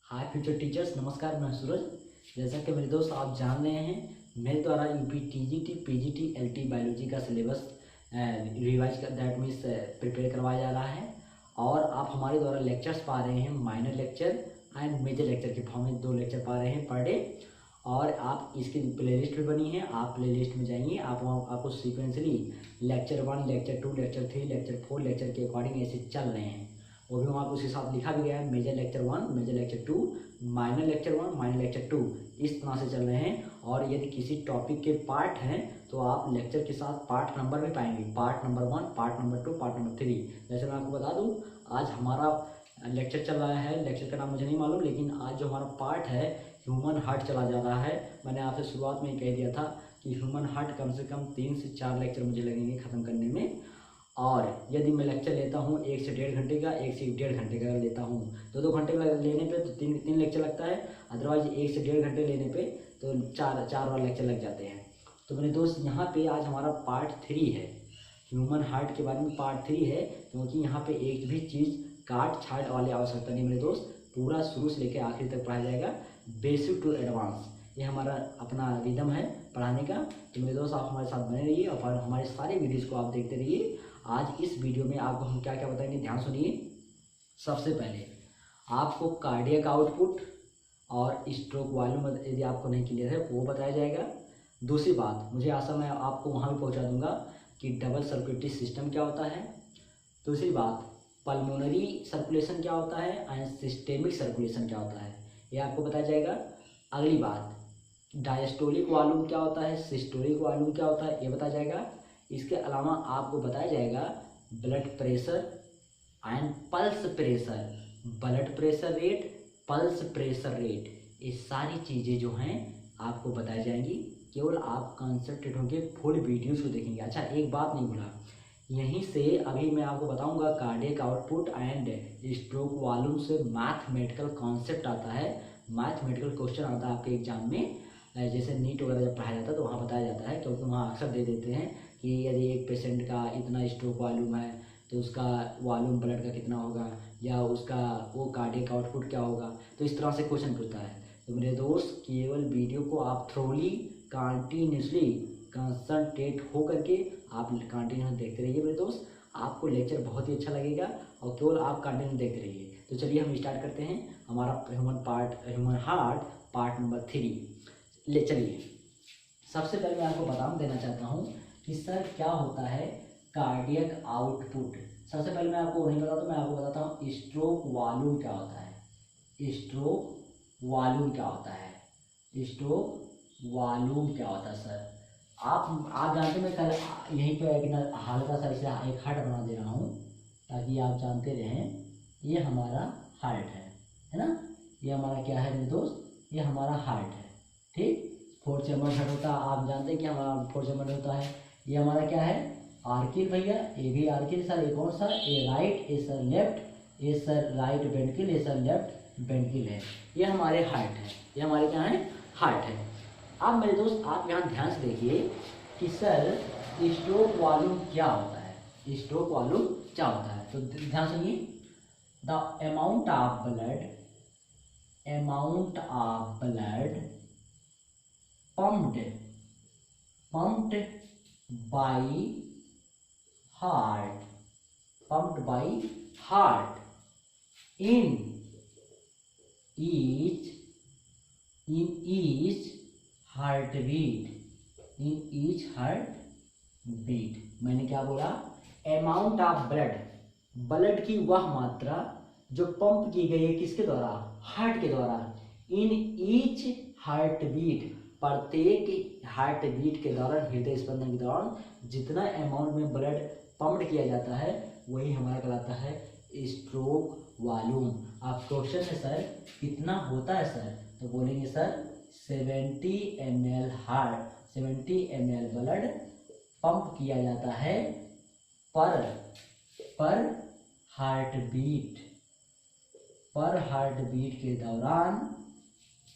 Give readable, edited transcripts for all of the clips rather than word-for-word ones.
हाय future teachers, नमस्कार। मैं सूरज। जैसा कि मेरे दोस्त आप जान रहे हैं, मेरे द्वारा UP TGT PGT LT biology का सिलेबस रिवाइज कर दैट मीन्स प्रिपेयर करवाया जा रहा है। और आप हमारे द्वारा लेक्चर्स पा रहे हैं, minor lecture and major lecture के फॉर्म में 2 लेक्चर पा रहे हैं पर डे। और आप इसकी प्लेलिस्ट भी बनी है, आप प्लेलिस्ट में जाएंगे, आपको sequentially lecture 1, lecture 2, lecture 3, lecture 4 lecture के अकॉर्डिंग ऐसे चल रहे हैं। वो भी वहाँ पर उसके साथ लिखा भी गया है, major lecture 1, major lecture 2, minor lecture 1, minor lecture 2, इस तरह से चल रहे हैं। और यदि किसी टॉपिक के पार्ट हैं तो आप लेक्चर के साथ पार्ट नंबर भी पाएंगे, part number 1, part number 2, part number 3। जैसे मैं आपको बता दूं, आज हमारा लेक्चर चल रहा है, लेक्चर का नाम मुझे नहीं मालूम, लेकिन आज जो हमारा पार्ट है ह्यूमन हार्ट चला जा रहा है। मैंने आपसे शुरुआत में ही कह दिया था कि ह्यूमन हार्ट कम से कम 3 से 4 लेक्चर मुझे लगेंगे ख़त्म करने में। और यदि मैं लेक्चर लेता हूँ 1 से 1.5 घंटे का, 1 से 1.5 घंटे का लेता हूँ, 2 घंटे का लेने पे तो 3 लेक्चर लगता है। अदरवाइज 1 से 1.5 घंटे लेने पे तो 4 और लेक्चर लग जाते हैं। तो मेरे दोस्त, यहाँ पे आज हमारा पार्ट 3 है, ह्यूमन हार्ट के बारे में पार्ट 3 है। क्योंकि यहाँ पे एक भी चीज़ काट छाट वाली आवश्यकता नहीं मेरे दोस्त, पूरा शुरू से लेकर आखिर तक पढ़ाया जाएगा, बेसिक टू एडवांस। ये हमारा अपना रिदम है पढ़ाने का। तो मेरे दोस्त, आप हमारे साथ बने रहिए और हमारे सारे वीडियोज़ को आप देखते रहिए। आज इस वीडियो में आपको हम क्या क्या बताएंगे, ध्यान सुनिए। सबसे पहले आपको कार्डियक आउटपुट और स्ट्रोक वॉल्यूम यदि आपको नहीं क्लियर है वो बताया जाएगा। दूसरी बात, मुझे आशा मैं आपको वहाँ भी पहुँचा दूंगा कि डबल सर्कुलेटरी सिस्टम क्या होता है। दूसरी बात, पल्मोनरी सर्कुलेशन क्या होता है एंड सिस्टेमिक सर्कुलेशन क्या होता है, ये आपको बताया जाएगा। अगली बात, डायस्टोलिक वॉल्यूम क्या होता है, सिस्टोलिक वॉल्यूम क्या होता है, ये बताया जाएगा। इसके अलावा आपको बताया जाएगा blood pressure and pulse pressure, blood pressure rate, pulse pressure rate, ये सारी चीज़ें जो हैं आपको बताई जाएंगी। केवल आप कंसंट्रेट होंगे, फुल वीडियोज़ को देखेंगे। अच्छा, एक बात नहीं भूला, यहीं से अभी मैं आपको बताऊंगा cardiac output and stroke volume से मैथमेटिकल कॉन्सेप्ट आता है, मैथमेटिकल क्वेश्चन आता है आपके एग्जाम में। जैसे नीट वगैरह जब पढ़ाया जाता है तो वहाँ बताया जाता है, क्योंकि वहाँ अक्सर दे देते हैं कि यदि एक पेशेंट का इतना स्ट्रोक वॉल्यूम है तो उसका वॉल्यूम ब्लड का कितना होगा, या उसका वो कार्डियक आउटपुट क्या होगा। तो इस तरह से क्वेश्चन पूछता है। तो मेरे दोस्त, केवल वीडियो को आप थ्रोली कंटिन्यूसली कंसंट्रेट हो करके आप कंटिन्यू देखते रहिए मेरे दोस्त, आपको लेक्चर बहुत ही अच्छा लगेगा और केवल आप कंटिन्यू देखते रहिए। तो चलिए हम स्टार्ट करते हैं हमारा ह्यूमन हार्ट पार्ट नंबर 3। ले चलिए, सबसे पहले मैं आपको बता देना चाहता हूँ कि सर क्या होता है कार्डियक आउटपुट। सबसे पहले मैं आपको नहीं बताता, मैं आपको बताता हूँ स्ट्रोक वॉल्यूम क्या होता है। स्ट्रोक वॉल्यूम क्या होता है, स्ट्रोक वॉल्यूम क्या होता है सर। आप जानते, मैं कल यहीं पे एक हल्का सा इसे एक हार्ट बना दे रहा हूँ ताकि आप जानते रहें। ये हमारा हार्ट है ना, ये हमारा क्या है मेरे दोस्त, ये हमारा हार्ट है, ठीक। 4 चैम्बर हार्ट होता है, आप जानते हैं कि हमारा 4 चैम्बर होता है। ये हमारा क्या है, आर्किल भैया, ये भी आर्किल सर। ये कौन सा, ये राइट, ये सर लेफ्ट, ये सर राइट वेंट्रिकल, ये सर लेफ्ट वेंट्रिकल है। ये हमारे हार्ट है, ये हमारे क्या है, हार्ट है। अब मेरे दोस्त, आप यहाँ ध्यान से देखिए कि सर स्ट्रोक वॉल्यूम क्या होता है, स्ट्रोक वॉल्यूम क्या होता है। तो ध्यान सुनिए, the amount of blood pumped by heart in each heartbeat, मैंने क्या बोला, अमाउंट ऑफ ब्लड की वह मात्रा जो पंप की गई है किसके द्वारा, हार्ट के द्वारा। इन ईच हार्टबीट, प्रत्येक हार्टबीट के दौरान, हृदय स्पंदन के दौरान जितना अमाउंट में ब्लड पंप्ड किया जाता है वही हमारा कहलाता है स्ट्रोक वॉल्यूम। आप क्वेश्चन है सर कितना होता है सर, तो बोलेंगे सर 70 ml ब्लड पंप किया जाता है पर हार्टबीट के दौरान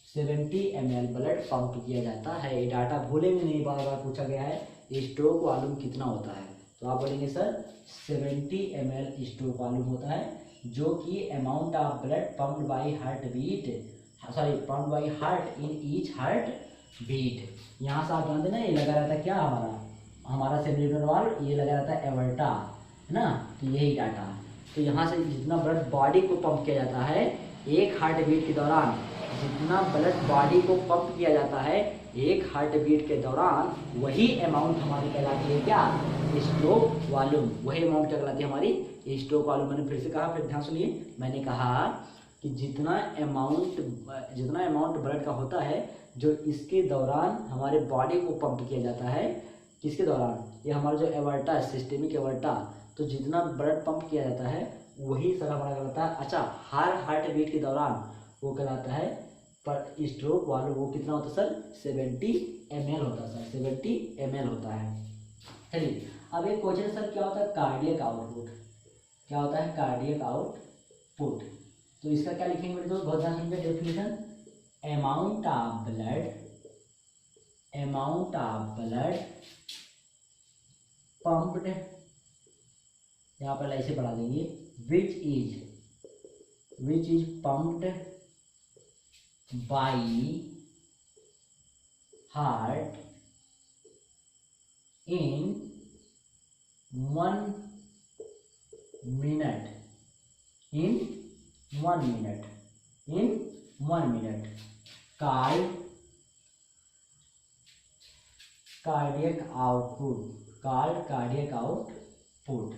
70 ml ब्लड पंप किया जाता है। ये डाटा भूलेंगे नहीं, बार बार पूछा गया है स्ट्रोक वॉल्यूम कितना होता है, तो आप बोलेंगे सर 70 ml स्ट्रोक वॉल्यूम होता है। जो कि amount of blood pumped by heart beat, sorry pumped by heart in each heart beat. यहाँ से आप जानते ना, ये लगा रहता है क्या हमारा सेरेब्रल वाल्व, ये लगा रहता है एवर्टा, है ना। तो यही डाटा, तो यहाँ से जितना ब्लड बॉडी को पंप किया जाता है एक हार्ट बीट के दौरान, जितना ब्लड बॉडी को पंप किया जाता है एक हार्ट बीट के दौरान, वही अमाउंट हमारी कहलाती है क्या, स्ट्रोक वॉल्यूम। वही अमाउंट क्या कहलाती है हमारी, स्ट्रोक वॉल्यूम। मैंने फिर से कहा, फिर ध्यान सुनिए, मैंने कहा कि जितना अमाउंट ब्लड का होता है जो इसके दौरान हमारे बॉडी को पंप किया जाता है, किसके दौरान, ये हमारा जो एवर्टा, सिस्टेमिक एवर्टा, तो जितना ब्लड पंप किया जाता है वही सर हमारा कहलाता है। अच्छा, हर हार्ट बीट के दौरान वो कहलाता है पर स्ट्रोक वॉल्यूम, वो कितना होता है सर, 70 ml होता है सर, 70 ml होता है। चलिए अब एक क्वेश्चन सर, क्या होता है कार्डियक आउटपुट, क्या होता है कार्डियक आउटपुट। तो इसका क्या लिखेंगे मेरे दोस्त, बहुत ध्यान सुनिए definition, amount of blood pumped, यहाँ पर ऐसे बढ़ा देंगे, which is pumped by heart in 1 minute, in 1 minute, cardiac output.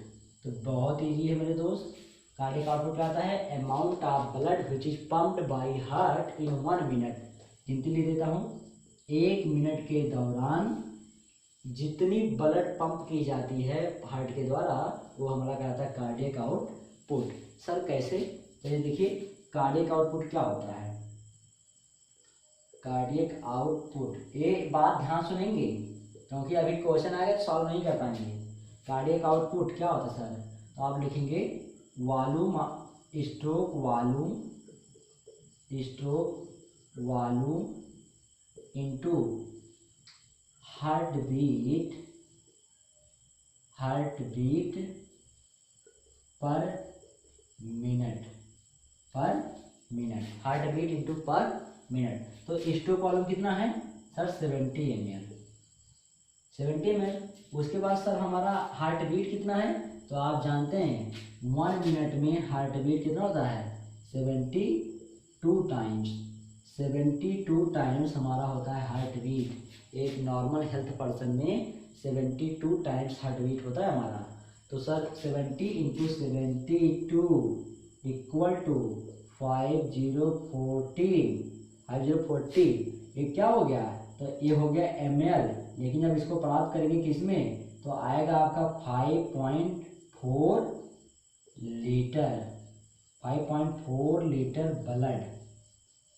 तो बहुत इजी है मेरे दोस्त, कार्डियक आउटपुट क्या आता है, amount of blood which is pumped by heart in 1 minute. गिनती लिख देता हूँ, 1 मिनट के दौरान जितनी ब्लड पंप की जाती है हार्ट के द्वारा, वो हमारा कहता है कार्डियक आउटपुट। सर कैसे, चलिए देखिए, कार्डियक आउटपुट क्या होता है, कार्डियक आउटपुट, ये बात ध्यान सुनेंगे क्योंकि अभी क्वेश्चन आएगा तो सॉल्व नहीं कर पाएंगे। कार्डियक आउटपुट क्या होता है सर, तो आप लिखेंगे volume, stroke volume into heart beat per minute, heart beat into per minute. तो स्ट्रोक वॉल्यूम कितना है सर, 70 ml। उसके बाद सर हमारा हार्ट बीट कितना है, तो आप जानते हैं 1 मिनट में हार्ट बीट कितना होता है, 72 टाइम्स। 72 टाइम्स हमारा होता है हार्ट बीट। एक नॉर्मल हेल्थ पर्सन में 72 टाइम्स हार्ट बीट होता है हमारा। तो सर 70 इंटू 72 इक्वल टू 5040, ये क्या हो गया, तो ये हो गया ml। लेकिन जब इसको प्राप्त करेंगे किस में, तो आएगा आपका 5.4 litre, 5.4 litre blood,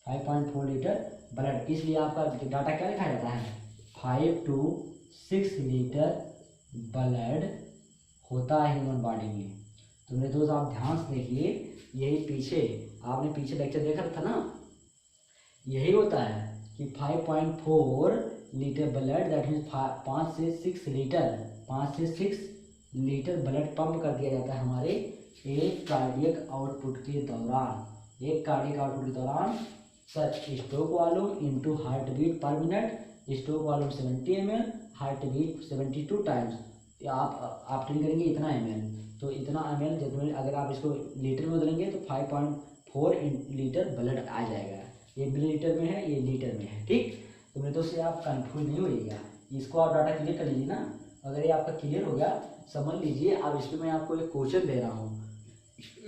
5.4 litre blood. इसलिए आपका डाटा क्या लिखा जाता है, 5 to 6 लीटर ब्लड होता है ह्यूमन बॉडी में। तो मेरे दोस्त आप ध्यान से देखिए, यही पीछे आपने पीछे लेक्चर देखा था ना, यही होता है कि 5.4 लीटर ब्लड, दैट मीन्स 5 से 6 लीटर ब्लड पंप कर दिया जाता है हमारे एक कार्डियक आउटपुट के दौरान। Sir stroke volume into heart beat per minute, stroke volume 70 ml, heart beat 72 times. आप ट्रेन करेंगे इतना ml, तो इतना ml जितना, अगर आप इसको लीटर में बदलेंगे तो 5.4 लीटर ब्लड आ जाएगा। ये मिलीलीटर में है, ये लीटर में है, ठीक। तो मेरे दोस्त आप कंफ्यूज नहीं होइएगा, इसको आप डाटा क्लियर कर लीजिए ना। अगर ये आपका क्लियर हो गया, समझ लीजिए। अब इसमें मैं आपको एक क्वेश्चन दे रहा हूँ,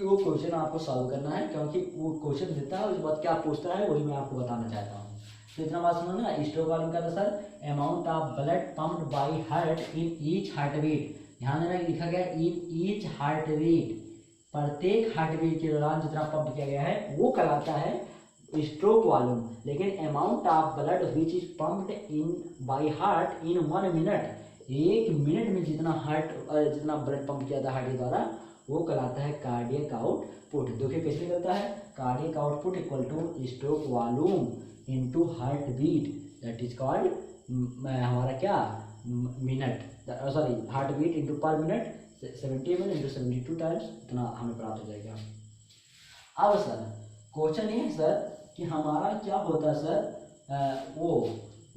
वो क्वेश्चन आपको सॉल्व करना है, क्योंकि वो क्वेश्चन देता है उसके बाद क्या पूछता है वही मैं आपको बताना चाहता हूँ। तो इतना बात सुनो ना, स्ट्रोक वॉल्यूम का था sir, amount of blood pumped by heart in each heart beat. ध्यान देना लिखा गया इन ईच हार्ट बीट, प्रत्येक हार्ट बीट के दौरान जितना पंप किया गया है वो कहलाता है स्ट्रोक वॉल्यूम। लेकिन amount of blood which is pumped in by heart in 1 minute, 1 minute में जितना ब्लड पंप किया था हार्ट के द्वारा, वो कहलाता है कार्डियक आउटपुट। देखिए कैसे निकलता है, cardiac output equal to stroke volume into heart beat, that is called हमारा क्या minute, sorry heart beat into per minute 70 ml into 72 times, इतना हमें प्राप्त हो जाएगा। अब सर क्वेश्चन ये है सर कि हमारा क्या होता है सर, वो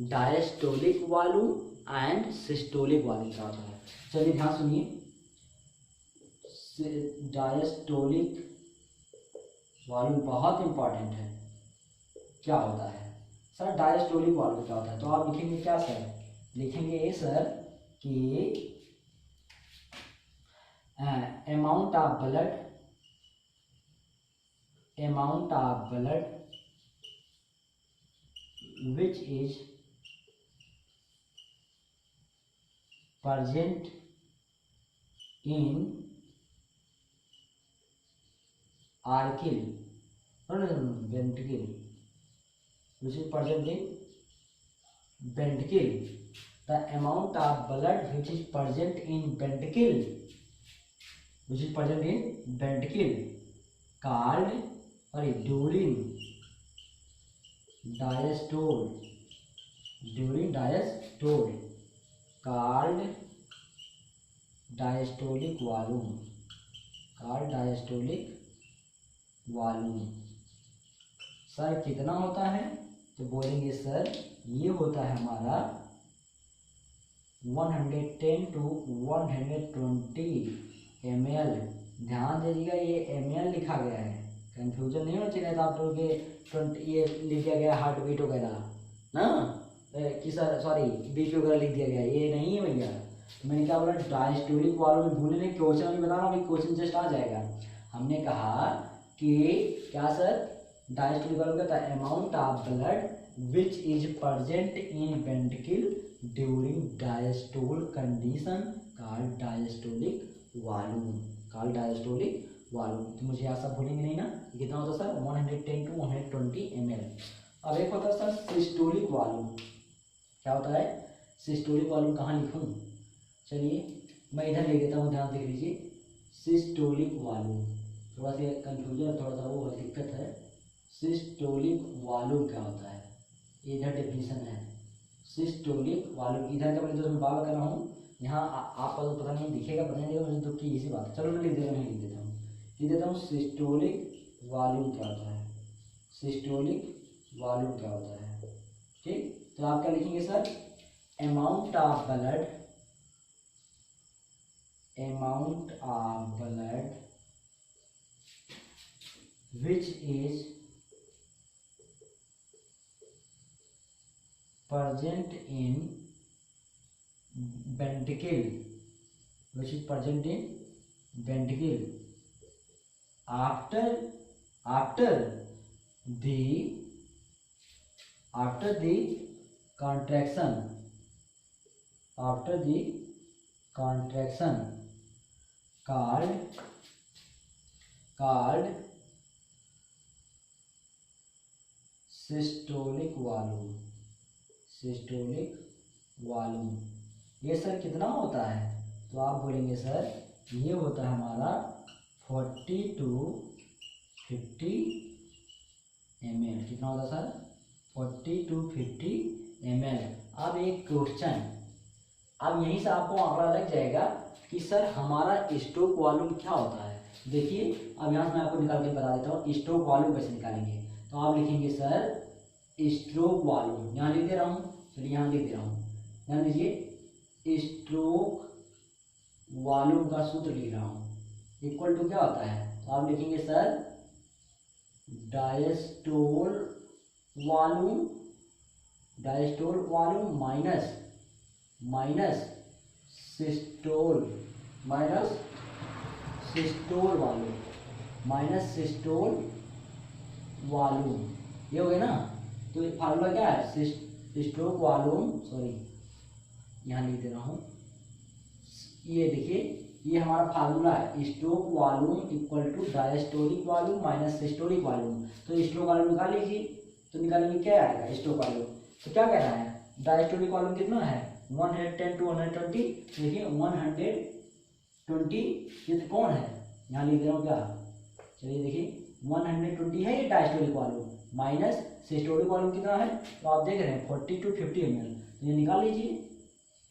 diastolic volume and systolic volume क्या होता है। चलिए ध्यान सुनिए, डायस्टोलिक वॉल्यूम बहुत इंपॉर्टेंट है। क्या होता है सर डायस्टोलिक वॉल्यूम क्या होता है, तो आप लिखेंगे क्या सर, लिखेंगे ये सर कि amount of blood which is present in ventricle, which is present in ventricle, the amount of blood which is present in ventricle, called during diastole, called diastolic volume, sir कितना होता है, तो बोलेंगे sir ये होता है हमारा 110 to 120 ml। ध्यान दीजिएगा ये ml लिखा गया है, कंफ्यूजन नहीं होना चाहिए था आप लोगों के 20 ये लिख दिया गया हार्ट बीट वगैरह ना कि सर सॉरी बीपी वगैरह लिख दिया गया, ये नहीं है भैया। तो मैंने क्या बोला डायस्टोलिक वॉल्यूम भूलने नहीं, क्वेश्चन में बता रहा हूँ, क्वेश्चन जस्ट आ जाएगा। हमने कहा कि क्या सर डायस्टोलिक वॉल्यूम क्या था, amount of blood which is present in ventricle during diastole condition called diastolic volume. तो मुझे यहाँ सब भूलेंगे नहीं ना, कितना होता सर 110 to 120 ml। अब एक होता है सर सिस्टोलिक वॉल्यूम, क्या होता है सिस्टोलिक वॉल्यूम, कहाँ लिखूँ, चलिए मैं इधर लिख देता हूँ, ध्यान देख लीजिए सिस्टोलिक वॉल्यूम, थोड़ा सा कंफ्यूजन थोड़ा सा वो दिक्कत है। सिस्टोलिक वॉल्यूम क्या होता है, इधर डेफिनेशन है सिस्टोलिक वॉल्यूम, इधर का मैं दोस्तों बाबा कर रहा हूँ, यहाँ आपको तो पता नहीं दिखेगा, पता नहीं देगा मुझे तो की इसी बात है। चलो मैं लिख देता हूँ सिस्टोलिक वॉल्यूम क्या होता है, सिस्टोलिक वॉल्यूम क्या होता है। ठीक, तो आप क्या लिखेंगे sir, amount of blood which is present in ventricle, after the contraction called systolic volume. ये सर कितना होता है, तो आप बोलेंगे सर ये होता है हमारा 40 to 50 ml। कितना होता है सर 40 to 50 ml। अब एक क्वेश्चन, अब यहीं से आपको आंकड़ा लग जाएगा कि सर हमारा स्ट्रोक वॉल्यूम क्या होता है। देखिए अब यहाँ से मैं आपको निकाल के बता देता हूँ स्ट्रोक वॉल्यूम कैसे निकालेंगे। तो आप लिखेंगे सर स्ट्रोक वॉल्यूम, यहाँ लिख दे रहा हूँ, चलिए यहाँ लिख दे रहा हूँ, ध्यान दीजिए स्ट्रोक वॉल्यूम का सूत्र लिख रहा हूँ, इक्वल टू क्या होता है, तो आप लिखेंगे sir diastole volume minus systole volume, ये हो गया ना। तो फार्मूला क्या है, स्ट्रोक वॉल्यूम, सॉरी यहाँ लिख दे रहा हूँ, ये देखिए ये हमारा फार्मूला है, stroke volume equal to diastolic volume minus systolic volume. तो स्ट्रोक वॉल्यूम निकाल लीजिए, तो निकालेंगे क्या आएगा स्ट्रोक वॉल्यूम। तो क्या कह रहा है डायस्टोलिक वॉल्यूम कितना है 110 to 120, देखिए 120 ये तो कौन है, यहाँ लिख दे रहा हूँ क्या, चलिए देखिए 120 है ये diastolic volume minus systolic volume कितना है, तो आप देख रहे हैं 40 to 50 ml। तो ये निकाल लीजिए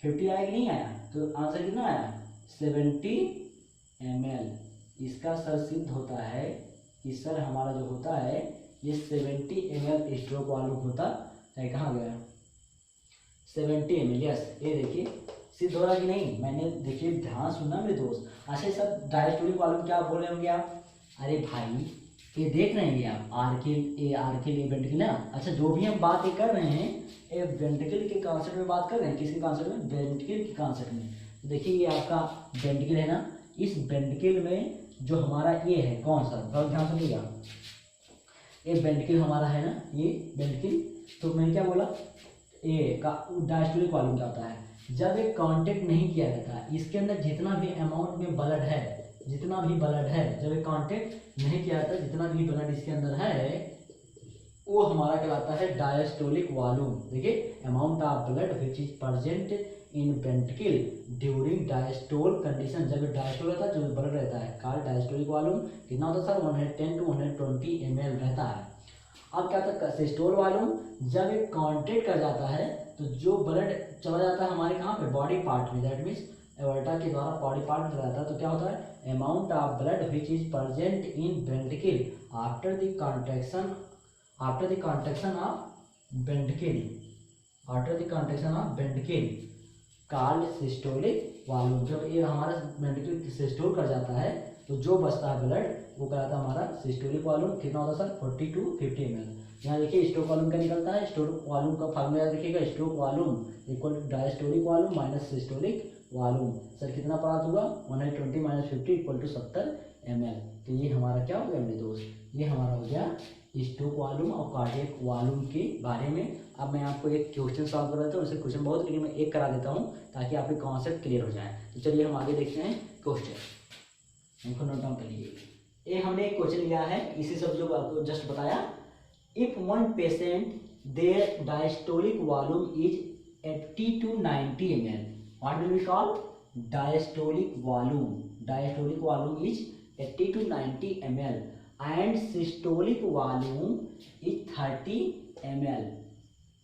50 आया कि नहीं आया, तो आंसर कितना आया 70 ml। इसका सर सिद्ध होता है कि सर हमारा जो होता है ये 70 ml स्ट्रोक वॉल्यूम होता है। कहाँ गया? 70 ml। यस, ये देखिए सिद्ध हो रहा कि नहीं? मैंने देखिए ध्यान सुनना मेरे दोस्त। अच्छा सर डायस्टोलिक वॉल्यूम क्या बोल रहे होंगे आप? अरे भाई ये देख रहे हैं आप आर्किल ए वेंट्रिकल ना। अच्छा जो भी हम बात ये कर रहे हैं ए वेंट्रिकल के कॉन्सेप्ट में बात कर रहे हैं। किसके कॉन्सेप्ट में? वेंट्रिकल के कॉन्सेप्ट में। तो देखिए ये आपका वेंट्रिकल है ना, इस वेंट्रिकल में जो हमारा ये है कौन सा, बहुत ध्यान सुनिएगा, ये वेंट्रिकल हमारा है ना, ये वेंट्रिकल। तो मैंने क्या बोला, ए का डायस्टोलिक वॉल्यूम क्या होता है? जब एक कांटेक्ट नहीं किया जाता, इसके अंदर जितना भी अमाउंट में ब्लड है, जितना भी ब्लड है, जब एक कांटेक्ट नहीं किया जाता, जितना भी ब्लड इसके अंदर है वो हमारा कहलाता है डायस्टोलिक वॉल्यूम। देखिए amount of blood which is present in ventricle during diastole condition. जब डायस्टोल रहता है, जो ब्लड रहता है, कॉल्ड डायस्टोलिक वॉल्यूम कितना होता है सर? 110 to 120 ml रहता है। अब क्या होता है सिस्टोल वॉल्यूम? जब एक कांटेक्ट कर जाता है तो जो ब्लड चला जाता है हमारे कहाँ पे? बॉडी पार्ट में, दैट मीन्स एवर्टा के द्वारा बॉडी पार्ट में चला जाता है। तो क्या होता है? Amount of blood which is present in ventricle after the contraction of ventricle called systolic volume. जब ये हमारा वेंट्रिकल सिस्टोल कर जाता है तो जो बचता है ब्लड वो कहलाता है हमारा सिस्टोलिक वॉल्यूम। कितना होता है सर? 40 to 50 ml। यहाँ देखिए स्ट्रोक वॉल्यूम क्या निकलता है? स्ट्रोक वॉल्यूम का फार्मूला देखिएगा, stroke volume equal diastolic volume minus systolic volume. Sir कितना प्राप्त होगा? 120 - 50 इक्वल टू 70 ml। तो ये हमारा क्या हो गया मेरे दोस्त? ये हमारा हो गया स्ट्रोक वॉल्यूम और कार्डियक वॉल्यूम के बारे में। अब मैं आपको एक क्वेश्चन सॉल्व कर देता हूँ। उसे क्वेश्चन बहुत, लेकिन मैं एक करा देता हूँ ताकि आपके कॉन्सेप्ट क्लियर हो जाए। तो चलिए हम आगे देखते हैं क्वेश्चन। इनको नोट डाउन कर लीजिए। ये हमने एक क्वेश्चन लिया है, इसी सब जो आपको जस्ट बताया। If one patient their diastolic volume is 80 to 90 ml, what will we call? Diastolic volume. Diastolic volume is 80 to 90 ml and systolic volume is 30 ml.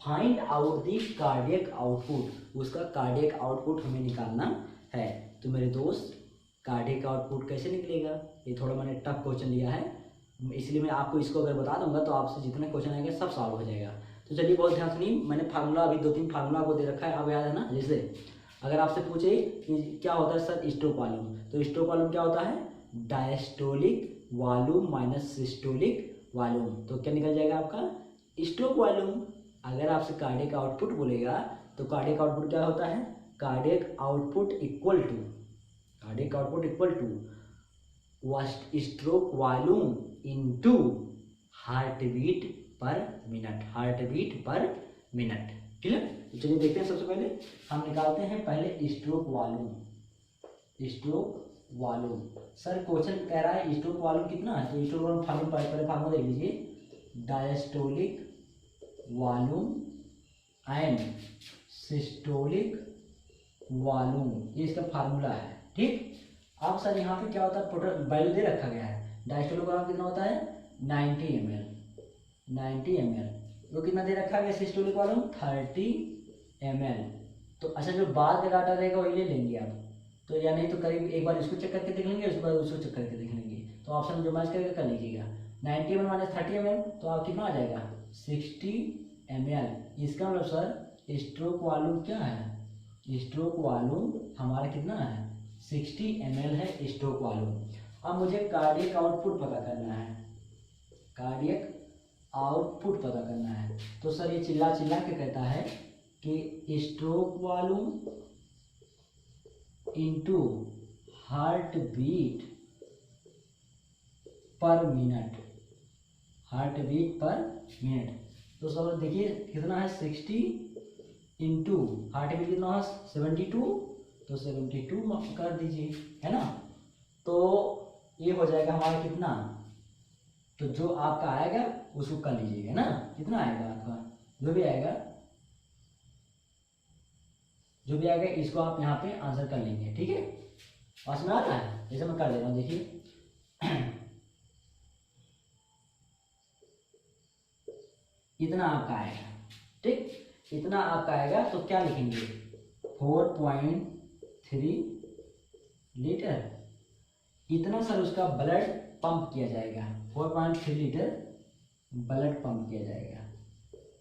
Find out the cardiac output. उसका cardiac output हमें निकालना है। तो मेरे दोस्त cardiac output कैसे निकलेगा? ये थोड़ा मैंने टफ क्वेश्चन लिया है, इसलिए मैं आपको इसको अगर बता दूंगा तो आपसे जितने क्वेश्चन आएंगे सब सॉल्व हो जाएगा। तो चलिए बहुत ध्यान सुनिए। मैंने फार्मूला अभी 2-3 फार्मूला आपको दे रखा है, अब याद है ना। जैसे अगर आपसे पूछे कि क्या होता है सर स्ट्रोक वॉल्यूम, तो स्ट्रोक वॉल्यूम क्या होता है? Diastolic volume minus systolic volume. तो क्या निकल जाएगा आपका? Stroke volume. अगर आपसे कार्डियक आउटपुट बोलेगा तो कार्डियक आउटपुट क्या होता है? Cardiac output equal to stroke volume into heart beat per minute. Clear? तो चलिए देखते हैं। सबसे पहले हम निकालते हैं पहले स्ट्रोक वॉल्यूम। सर क्वेश्चन कह रहा है स्ट्रोक वॉल्यूम कितना है? तो स्ट्रोक वॉल्यूम फार्मूला पहले फार्मूला देख लीजिए, diastolic volume and systolic volume, ये इसका फार्मूला है। ठीक। अब सर यहाँ पे क्या होता है? टोटल वैल्यू दे रखा गया है। डायस्टोलिक वॉल्यूम कितना होता है? 90 ml। वो कितना दे रखा है? Systolic volume 30 ml। तो अच्छा जो बाद का डाटा रहेगा वही ले लेंगे आप, तो या नहीं तो करीब एक बार इसको चेक करके देख लेंगे, उसके बाद उसको चेक करके देख लेंगे। तो ऑप्शन जो मैच करके कर लीजिएगा। 90 ml माइनस 30 ml तो आप कितना आ जाएगा? 60 ml। इसका मतलब सर स्ट्रोक वॉल्यूम क्या है? स्ट्रोक वॉल्यूम हमारा कितना है? 60 ml है स्ट्रोक वॉल्यूम। अब मुझे कार्डियक आउटपुट पता करना है, तो सर ये चिल्ला के कहता है कि stroke volume into heart beat per minute. तो सर देखिए कितना है? 60 इंटू हार्ट बीट कितना है? 72। तो 72 कर दीजिए, है ना। तो ये हो जाएगा हमारा कितना? तो जो आपका आएगा उसको कर लीजिएगा ना। कितना आएगा आपका? जो भी आएगा इसको आप यहाँ पे आंसर कर लेंगे। ठीक है, पास में आ रहा है? जैसे मैं कर दे रहा हूँ, देखिए इतना आपका आएगा। ठीक, इतना आपका आएगा तो क्या लिखेंगे? 4.3 लीटर। इतना सर उसका ब्लड पंप किया जाएगा, 4.3 लीटर ब्लड पंप किया जाएगा।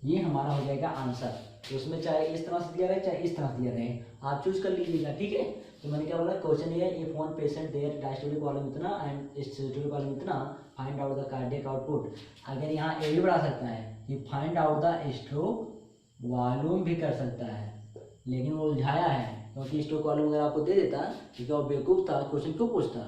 ये हमारा हो जाएगा आंसर। तो उसमें चाहे इस तरह से दिया रहे चाहे इस तरह से दिया रहे, आप चूज कर लीजिएगा, ठीक है। तो मैंने क्या बोला, क्वेश्चन ये है, if one patient their diastolic volume इतना एंड सिस्टोलिक वॉल्यूम इतना, find out the cardiac output. अगर यहाँ ए भी बढ़ा सकता है, ये find out the stroke volume भी कर सकता है, लेकिन वो उलझाया है, क्योंकि स्ट्रोक वॉल्यूम अगर आपको दे देता क्योंकि वो बेवकूफ़ था, क्वेश्चन क्यों पूछता,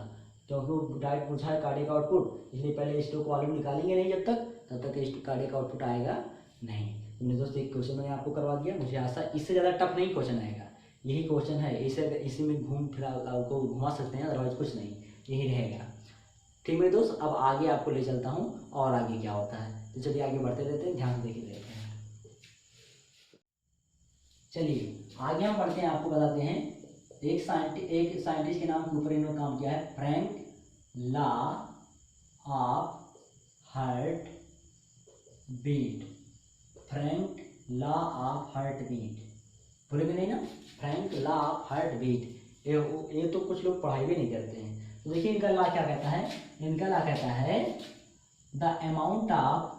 क्योंकि वो डायरेक्ट पूछा है कार्डियक आउटपुट, इसलिए पहले स्ट्रोक वॉल्यूम निकालेंगे नहीं जब तक, तब तक कार्डियक आउटपुट आएगा नहीं। तो मेरे दोस्त एक क्वेश्चन मैंने आपको करवा दिया, मुझे आशा इससे ज़्यादा टफ नहीं क्वेश्चन आएगा, यही क्वेश्चन है, इसी में घूम फिरा आपको घुमा सकते हैं, अदरवाइज कुछ नहीं, यही रहेगा। ठीक मेरे दोस्त, अब आगे आपको ले चलता हूँ और आगे क्या होता है, तो चलिए आगे बढ़ते रहते हैं, ध्यान देके रहते हैं। चलिए आगे हम बढ़ते हैं, आपको बताते हैं एक साइंटिस्ट के नाम के ऊपर इन्होंने काम किया है, Frank law of heart beat. Frank law of heart beat, भूलेंगे नहीं ना, Frank law of heart beat. ये तो कुछ लोग पढ़ाई भी नहीं करते हैं। तो देखिए इनका लॉ क्या कहता है, इनका लॉ कहता है the amount of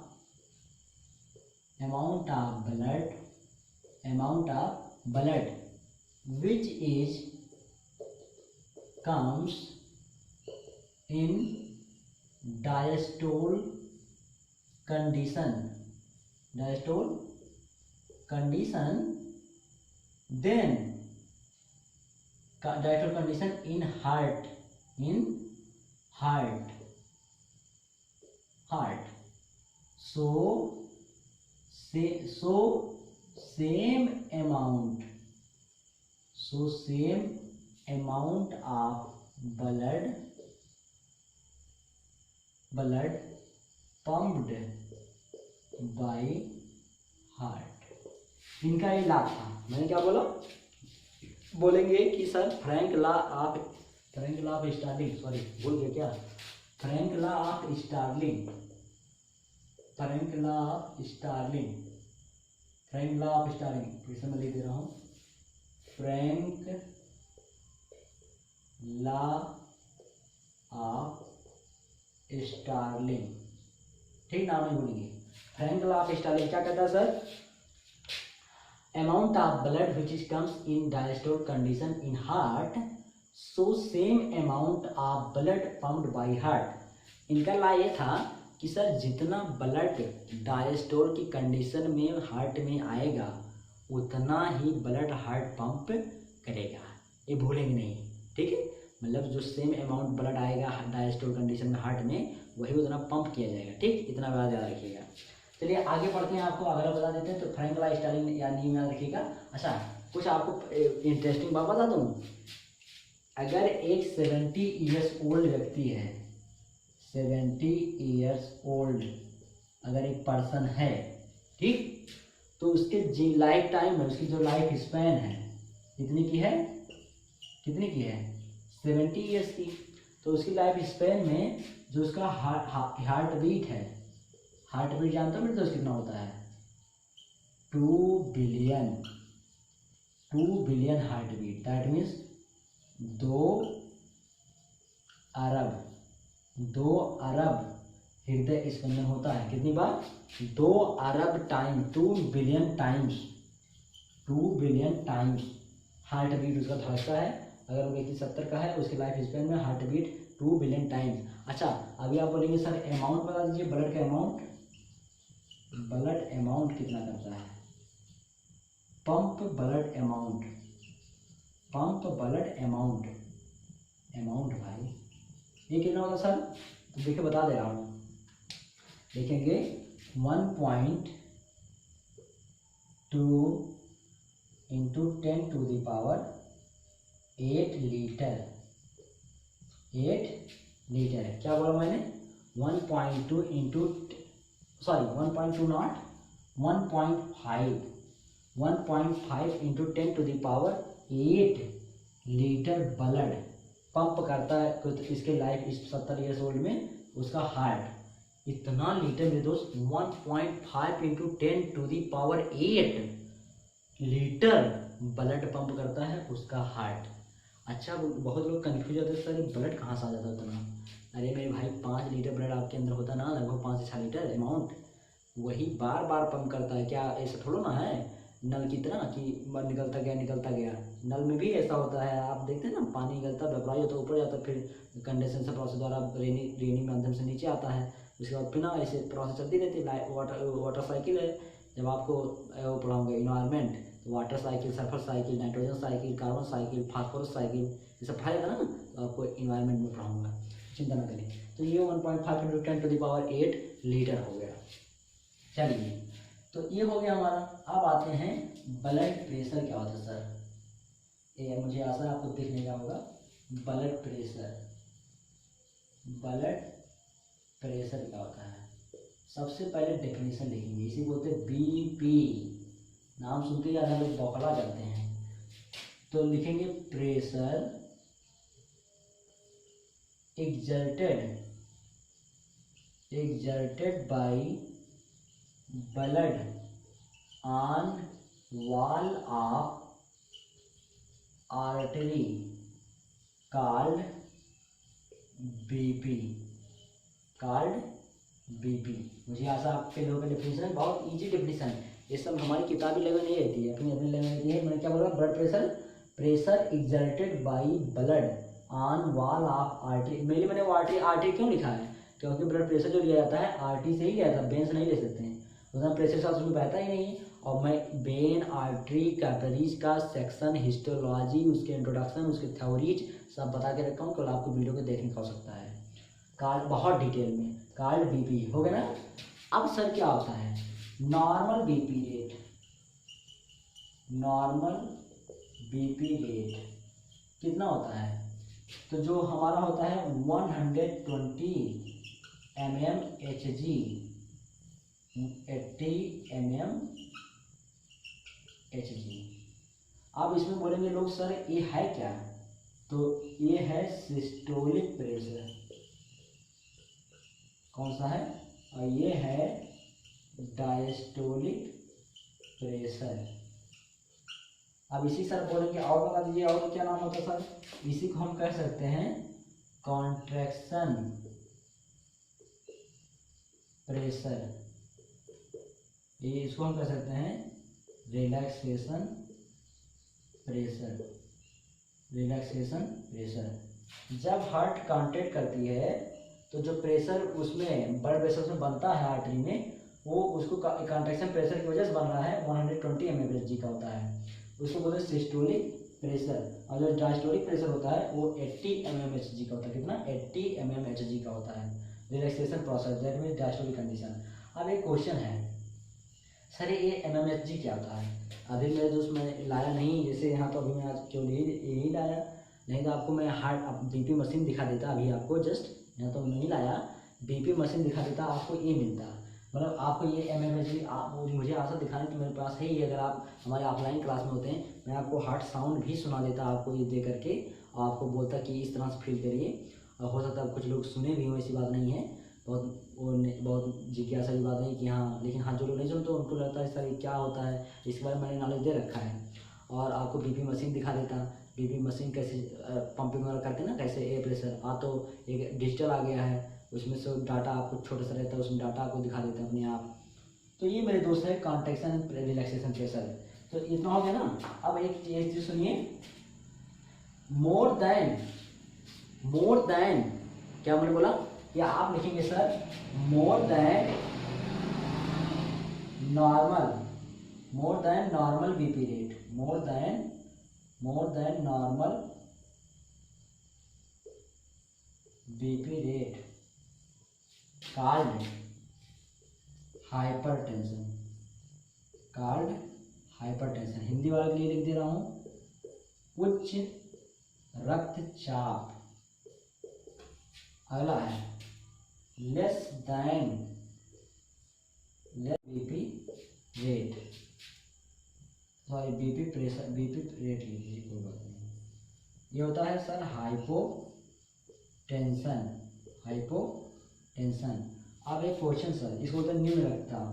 blood which is comes in diastole condition then diastole condition in heart so same amount of blood pumped by heart। इनका ये लाभ था, मैंने क्या बोला, बोलेंगे कि sir Frank law of Starling, sorry भूल गया क्या, फ्रैंक लॉ ऑफ स्टार्लिंग, फिर से मैं लिख दे रहा हूँ, फ्रैंक लॉ ऑफ स्टार्लिंग, ठीक नाम नहीं भूलेंगे। फ्रैंक लॉ ऑफ स्टार्लिंग क्या कहता है sir, amount of blood which is comes in diastole condition in heart so same amount of blood pumped by heart। इनका ला ये था कि सर जितना ब्लड डायस्टोल की कंडीशन में हार्ट में आएगा उतना ही ब्लड हार्ट पंप करेगा, ये भूलेंगे नहीं, ठीक है। मतलब जो सेम अमाउंट ब्लड आएगा डायस्टोल कंडीशन में हार्ट में, वही उतना पंप किया जाएगा, ठीक, इतना बात याद रखिएगा। चलिए आगे बढ़ते हैं, आपको अगला बता देते हैं। तो फ्रैंक लॉ स्टार्लिंग या नीम याद रखिएगा। अच्छा कुछ आपको इंटरेस्टिंग बात बता दूँ, अगर एक 70 ईयर्स ओल्ड व्यक्ति है, 70 ईयर्स ओल्ड अगर एक पर्सन है, ठीक, तो उसके लाइफ टाइम में उसकी जो लाइफ स्पैन है कितनी की है 70 ईयर्स की। तो उसकी लाइफ स्पैन में जो उसका हार्ट बीट है, हार्ट बीट जानते हो मेरे दोस्त कितना होता है, 2 billion heart beat, that means 2 अरब हृदय स्पंदन होता है। कितनी बार, 2 अरब time, 2 billion times heart beat उसका धड़कता है। अगर वो व्यक्ति 70 का है, उसके लाइफ स्पैन में हार्ट बीट 2 बिलियन टाइम्स। अच्छा अभी आप बोलेंगे सर अमाउंट बता दीजिए, ब्लड का अमाउंट कितना करता है, पंप ब्लड अमाउंट भाई ये कितना होगा सर, तो देखिए बता दे रहा हूँ, देखेंगे 1.2 into 10 to the power 8 litre है। क्या बोला मैंने, 1.2 into 1.5 into 10 to the power 8 litre blood pump करता है। तो इसके लाइफ इस 70 ईयर्स ओल्ड में उसका हार्ट इतना लीटर में दोस्त 1.5 into 10 to the power 8 litre blood pump करता है उसका हार्ट। अच्छा बहुत लोग कंफ्यूज होते हैं सर ब्लड कहाँ से आ जाता है उतना, अरे मेरे भाई 5 लीटर ब्लड आपके अंदर होता ना, लगभग 5 से 6 लीटर अमाउंट, वही बार बार पंप करता है। क्या ऐसा थोड़ा ना है नल की तरह कि निकलता गया निकलता गया। नल में भी ऐसा होता है, आप देखते हैं ना, पानी निकलता वेपराइज होता है ऊपर जाता है, फिर कंडेंसेशन से प्रोसेस द्वारा रेनी माध्यम से नीचे आता है, उसके बाद फिर ना ऐसे प्रोसेस चलती रहती है। वाटर साइकिल है, जब आपको वो पढ़ाऊंगा इन्वायरमेंट, तो water cycle, sulphur cycle, nitrogen cycle, carbon cycle, phosphorus cycle, ये सब पढ़ाया जाएगा ना, तो आपको इन्वायरमेंट में पढ़ाऊंगा, चिंता ना करें। तो ये 1.5 × 10⁸ लीटर हो गया। चलिए, तो ये हो गया हमारा। अब आते हैं ब्लड प्रेशर क्या होता है सर, ये मुझे आशा है आपको देखने का होगा। ब्लड प्रेशर, ब्लड प्रेशर क्या होता है, सबसे पहले डेफिनेशन लिखेंगे, इसी बोलते हैं बीपी, नाम सुनते ही आधा लोग बौखला जाते हैं। तो लिखेंगे pressure exerted by blood on wall of artery called BP, मुझे आशा आपके लोगों का डेफिनेशन है, बहुत इजी डेफिनेशन है, ये सब हमारी किताबी लेवल नहीं रहती है, अपनी अपनी लेवल रहती है। मैंने क्या बोला, blood pressure exerted by blood on wall of artery. मेरे मैंने वो आर्टरी क्यों लिखा है, क्योंकि ब्लड प्रेशर जो लिया जाता है आर्टरी से ही लिया जाता है, वेन से नहीं ले सकते हैं, उतना प्रेशर साथ उसमें बहता ही नहीं। और मैं वेन, आर्टरी, कैपिलरीज का सेक्शन, हिस्टोलॉजी, उसके इंट्रोडक्शन, उसके थ्योरीज सब बता के रखा हूँ, केवल आपको वीडियो को देखने का हो सकता है कार्ड बहुत डिटेल में। कार्ड बीपी हो गया ना। अब सर क्या होता है normal BP rate, normal BP rate कितना होता है, तो जो हमारा होता है 120 mmHg, 80 mmHg। अब इसमें बोलेंगे लोग सर ये है क्या, तो ये है सिस्टोलिक प्रेशर, कौन सा है, और ये है डायस्टोलिक प्रेशर। अब इसी सर बोलेंगे और बता दीजिए, और क्या नाम होता है सर, इसी को हम कह सकते हैं कॉन्ट्रैक्शन प्रेशर, ये इसको हम कह सकते हैं रिलैक्सेशन प्रेशर, रिलैक्सेशन प्रेशर। जब हार्ट कॉन्ट्रैक्ट करती है तो जो प्रेशर उसमें ब्लड प्रेशर उसमें बनता है आर्टरी में, वो उसको कॉन्ट्रैक्शन प्रेशर की वजह से बन रहा है 120 mmHg का होता है, उसको बोलते हैं सिस्टोलिक प्रेशर। और जो डायस्टोलिक प्रेशर होता है वो 80 mmHg का होता है, कितना 80 mmHg का होता है, relaxation process, that mean diastolic condition. अब एक क्वेश्चन है सर ये mmHg क्या होता है, अभी मेरे दोस्त मैं लाया नहीं, जैसे यहाँ तो अभी मैं आज क्यों यही लाया, नहीं तो आपको मैं हार्ट बीपी मशीन दिखा देता अभी आपको, जस्ट यहाँ तो नहीं लाया, बीपी मशीन दिखा देता आपको, ये मिलता, मतलब आपको ये mmHg आप मुझे आशा दिखाने की मेरे पास है ही, अगर आप हमारे ऑफलाइन क्लास में होते हैं मैं आपको हार्ट साउंड भी सुना देता आपको ये दे करके, और आपको बोलता कि इस तरह से फील करिए, और हो सकता है कुछ लोग सुने भी हों, ऐसी बात नहीं है, बहुत जिज्ञासा की बात नहीं कि हाँ, लेकिन हाँ जो लोग नहीं सुनते तो उनको लगता है सर ये क्या होता है, इसके बारे में मैंने नॉलेज दे रखा है। और आपको बीपी मशीन दिखा देता, बीपी मशीन कैसे पंपिंग वगैरह करते हैं ना, कैसे एयर प्रेशर, तो एक डिजिटल आ गया है, उसमें से डाटा आपको छोटा सा रहता है, उसमें डाटा आपको दिखा देता है अपने आप। तो ये मेरे दोस्त है कॉन्ट्रैक्शन रिलैक्सेशन प्रेशर। तो इतना हो गया ना। अब एक चीज सुनिए, मोर देन क्या मैंने बोला, या आप लिखेंगे sir more than normal BP rate, more than normal BP rate called hypertension, Hindi वाले के लिए लिख दे रहा हूं उच्च रक्तचाप। अगला है less BP rate, sorry BP pressure, BP rate लीजिए कोई बात नहीं, ये होता है सर हाइपोटेंशन। अब एक क्वेश्चन सर, इसको होता है निम्न रक्तदाब।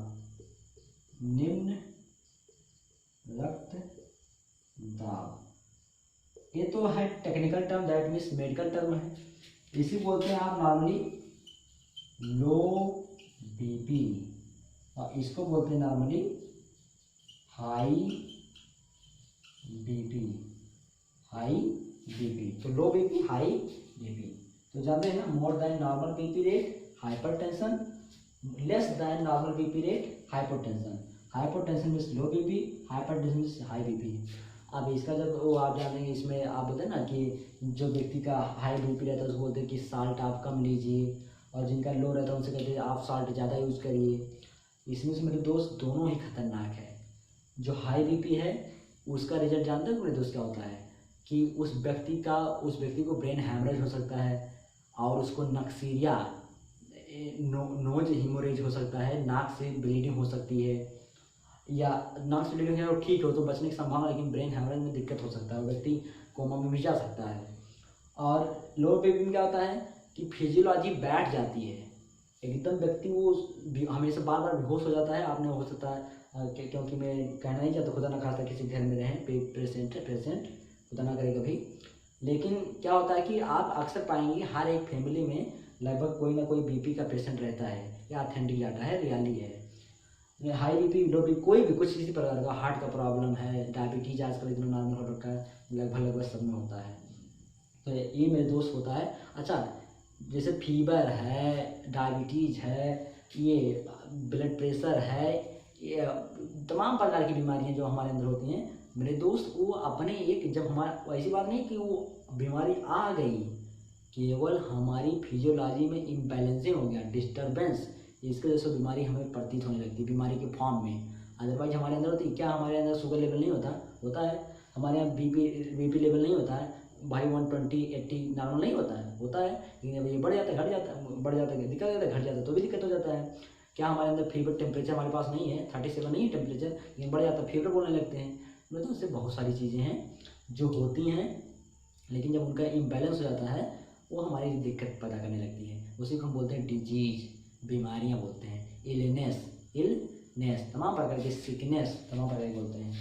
ये तो है technical term, that means medical term है, इसी बोलते हैं आप नॉर्मली लो बीपी, और इसको बोलते हैं normally high BP. High BP, तो लो बीपी हाई बीपी। तो जानते हैं ना, more than normal BP rate hypertension, less than normal BP rate hypotension. Hypotension means low BP, hypertension means high BP. अब इसका जब वो आप जानेंगे, इसमें आप बोलते हैं ना कि जो व्यक्ति का हाई बीपी रहता है उसको बोलते हैं कि साल्ट आप कम लीजिए, और जिनका लो रहता है उनसे कहते हैं आप साल्ट ज़्यादा यूज़ करिए। इसमें से मेरे दोस्त दोनों ही खतरनाक है। जो हाई बीपी है उसका रिजल्ट जानते हैं मेरे दोस्त क्या होता है कि उस व्यक्ति को ब्रेन हैमरेज हो सकता है, और उसको नक्सीरिया नोज हिमोरेज हो सकता है, नाक से ब्लीडिंग हो सकती है, या नाक से ब्लीडिंग है वो ठीक हो तो बचने की संभावना, लेकिन ब्रेन हैमरेज में दिक्कत हो सकता है, वो व्यक्ति कोमा में भी जा सकता है। और लो बीपी में क्या होता है कि फिजियोलॉजी बैठ जाती है एकदम, व्यक्ति वो हमेशा बार बार बेहोश हो जाता है। आपने हो सकता है क्योंकि मैं कहना नहीं चाहता, खुदा ना खास्ता किसी घर में रहें पेशेंट खुदा ना करे कभी, लेकिन क्या होता है कि आप अक्सर पाएंगे हर एक फैमिली में लगभग कोई ना कोई बीपी का पेशेंट रहता है। या ऑथेंटिक डाटा है, रियली है। हाई बीपी लो बीपी कोई भी कुछ किसी प्रकार का, हार्ट का प्रॉब्लम है, डायबिटीज आजकल इतना नॉर्मल हो रखा है, लगभग सब में होता है। तो ये मेरे दोस्त होता है। अच्छा, जैसे फीवर है, डायबिटीज है, ये ब्लड प्रेशर है, ये तमाम प्रकार की बीमारियां जो हमारे अंदर होती हैं मेरे दोस्त, वो अपने एक जब हमारा, ऐसी बात नहीं कि वो बीमारी आ गई, केवल हमारी फिजियोलॉजी में इम्बैलेंसिंग हो गया, डिस्टर्बेंस, इसके वजह से बीमारी हमें प्रतीत होने लगती है बीमारी के फॉर्म में। अदरवाइज हमारे अंदर होती क्या, हमारे अंदर शुगर लेवल नहीं होता है, हमारे यहाँ बीपी लेवल नहीं होता है भाई, 120 80 नॉर्मल नहीं होता है, लेकिन अब ये बढ़ जाता है, घट जाता है, बढ़ जाता है, दिक्कत हो जाता है, घट जाता है तो भी दिक्कत हो जाता है। क्या हमारे अंदर फीवर टेम्परेचर हमारे पास नहीं है, 37 नहीं है टेम्परेचर, लेकिन बढ़ जाता है, फीवर बोलने लगते हैं। मतलब उससे बहुत सारी चीज़ें हैं जो होती हैं, लेकिन जब उनका इम्बैलेंस हो जाता है वो हमारी दिक्कत पैदा करने लगती है। उसी को हम बोलते हैं डिजीज, बीमारियाँ बोलते हैं, इलनेस, तमाम प्रकार की सिकनेस, तमाम प्रकार के बोलते हैं।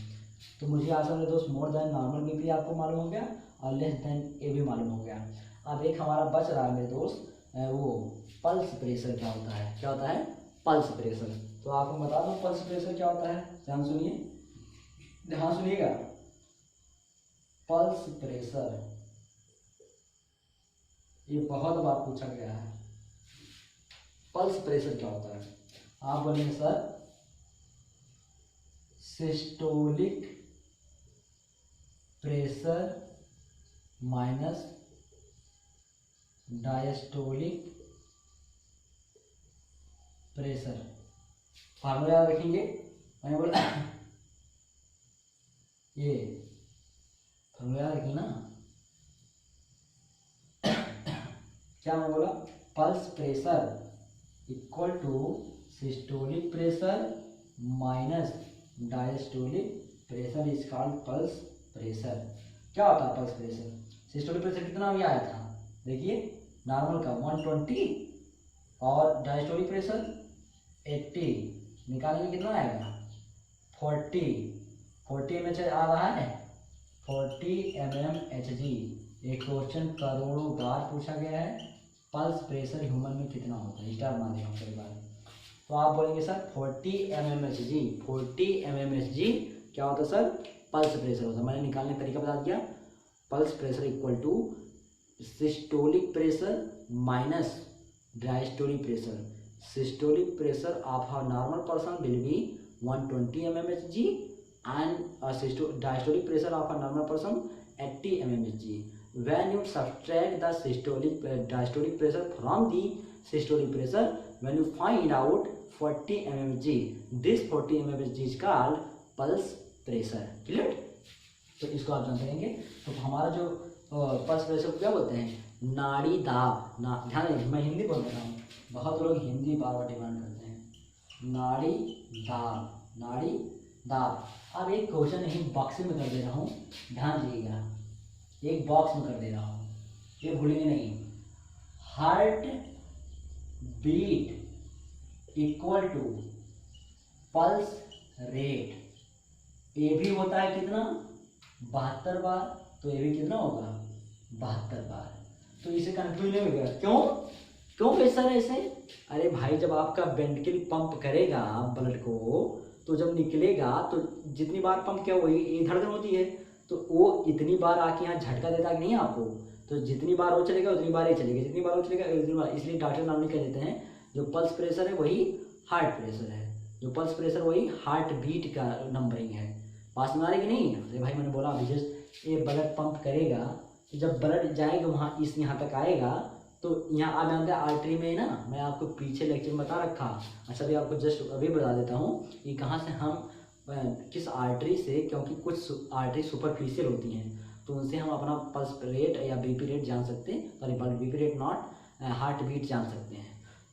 तो मुझे आशा है दोस्त, मोर देन नॉर्मल बीपी आपको मालूम हो गया और लेस देन ए भी मालूम हो गया। अब एक हमारा बच रहा है मेरे दोस्त, वो पल्स प्रेशर क्या होता है पल्स प्रेशर। तो आपको बता दूं पल्स प्रेशर क्या होता है, ध्यान सुनिएगा। पल्स प्रेशर ये बहुत बार पूछा गया है, पल्स प्रेशर क्या होता है। आप बोलेंगे sir systolic pressure minus diastolic pressure. Formula याद रखेंगे, मैंने बोला ये फार्मूला याद रखेंगे ना, क्या मैं बोला, pulse pressure equal to systolic pressure minus diastolic pressure is called pulse pressure. क्या होता है पल्स प्रेशर, सिस्टोलिक प्रेशर कितना भी आया था, देखिए नॉर्मल का 120 और डायस्टोलिक प्रेशर 80, निकालेंगे कितना आएगा 40 mH आ रहा है, 40 mmHg। एक क्वेश्चन करोड़ों बार पूछा गया है, पल्स प्रेशर ह्यूमन में कितना होता है, स्टार मान देगा कई बार। तो आप बोलेंगे सर 40 mmHg, 40 mmHg क्या होता है सर, पल्स प्रेशर होता है। मैंने निकालने का तरीका बता दिया, pulse pressure equal to systolic pressure minus diastolic pressure. Systolic pressure of a normal person will be 120 mmHg and diastolic pressure of a normal person 80 mmHg. When you subtract the diastolic pressure from the systolic pressure, when you find out 40 mmHg, this 40 mmHg is called pulse pressure. Clear? तो इसको आप जानते रहेंगे। तो हमारा जो pulse pressure को क्या बोलते हैं, नाड़ी दाब। ध्यान रखिए, मैं हिंदी बोल रहा हूँ, बहुत लोग हिंदी बार बार डिमांड करते हैं। नाड़ी दाब। अब एक क्वेश्चन यही बॉक्स में कर दे रहा हूँ, ध्यान दीजिएगा, एक बॉक्स में कर दे रहा हूँ, ये भूलेंगे नहीं। Heart beat equal to pulse rate. ए भी होता है कितना 72 बार, तो ये भी कितना होगा 72 बार। तो इसे कंफ्यूज नहीं होगा। क्यों क्यों प्रेशर है इसे? अरे भाई जब आपका वेंट्रिकल पंप करेगा ब्लड को, तो जब निकलेगा तो जितनी बार पंप किया वही एक धड़कन होती है, तो वो इतनी बार आके यहाँ झटका देता कि नहीं आपको, तो जितनी बार वो चलेगा उतनी बार ही चलेगा, जितनी बार वो चलेगा उतनी बार। इसलिए डॉक्टर नाम कह देते हैं जो पल्स प्रेशर है वही हार्ट प्रेशर है, जो पल्स प्रेशर वही हार्ट बीट का नंबरिंग है। पास में आ रही कि नहीं? अरे भाई मैंने बोला अभी जस्ट ये ब्लड पंप करेगा, तो जब ब्लड जाएगा वहाँ इस यहाँ तक आएगा, तो यहाँ आप जानते हैं आर्टरी में ना, मैं आपको पीछे लेक्चर में बता रखा। अच्छा अभी आपको जस्ट अभी बता देता हूँ कि कहाँ से हम किस आर्टरी से, क्योंकि कुछ आर्टरी सुपरफिशियल होती हैं तो उनसे हम अपना पल्स रेट या बीपी रेट जान सकते हैं, sorry BP rate not heart beat जान सकते हैं।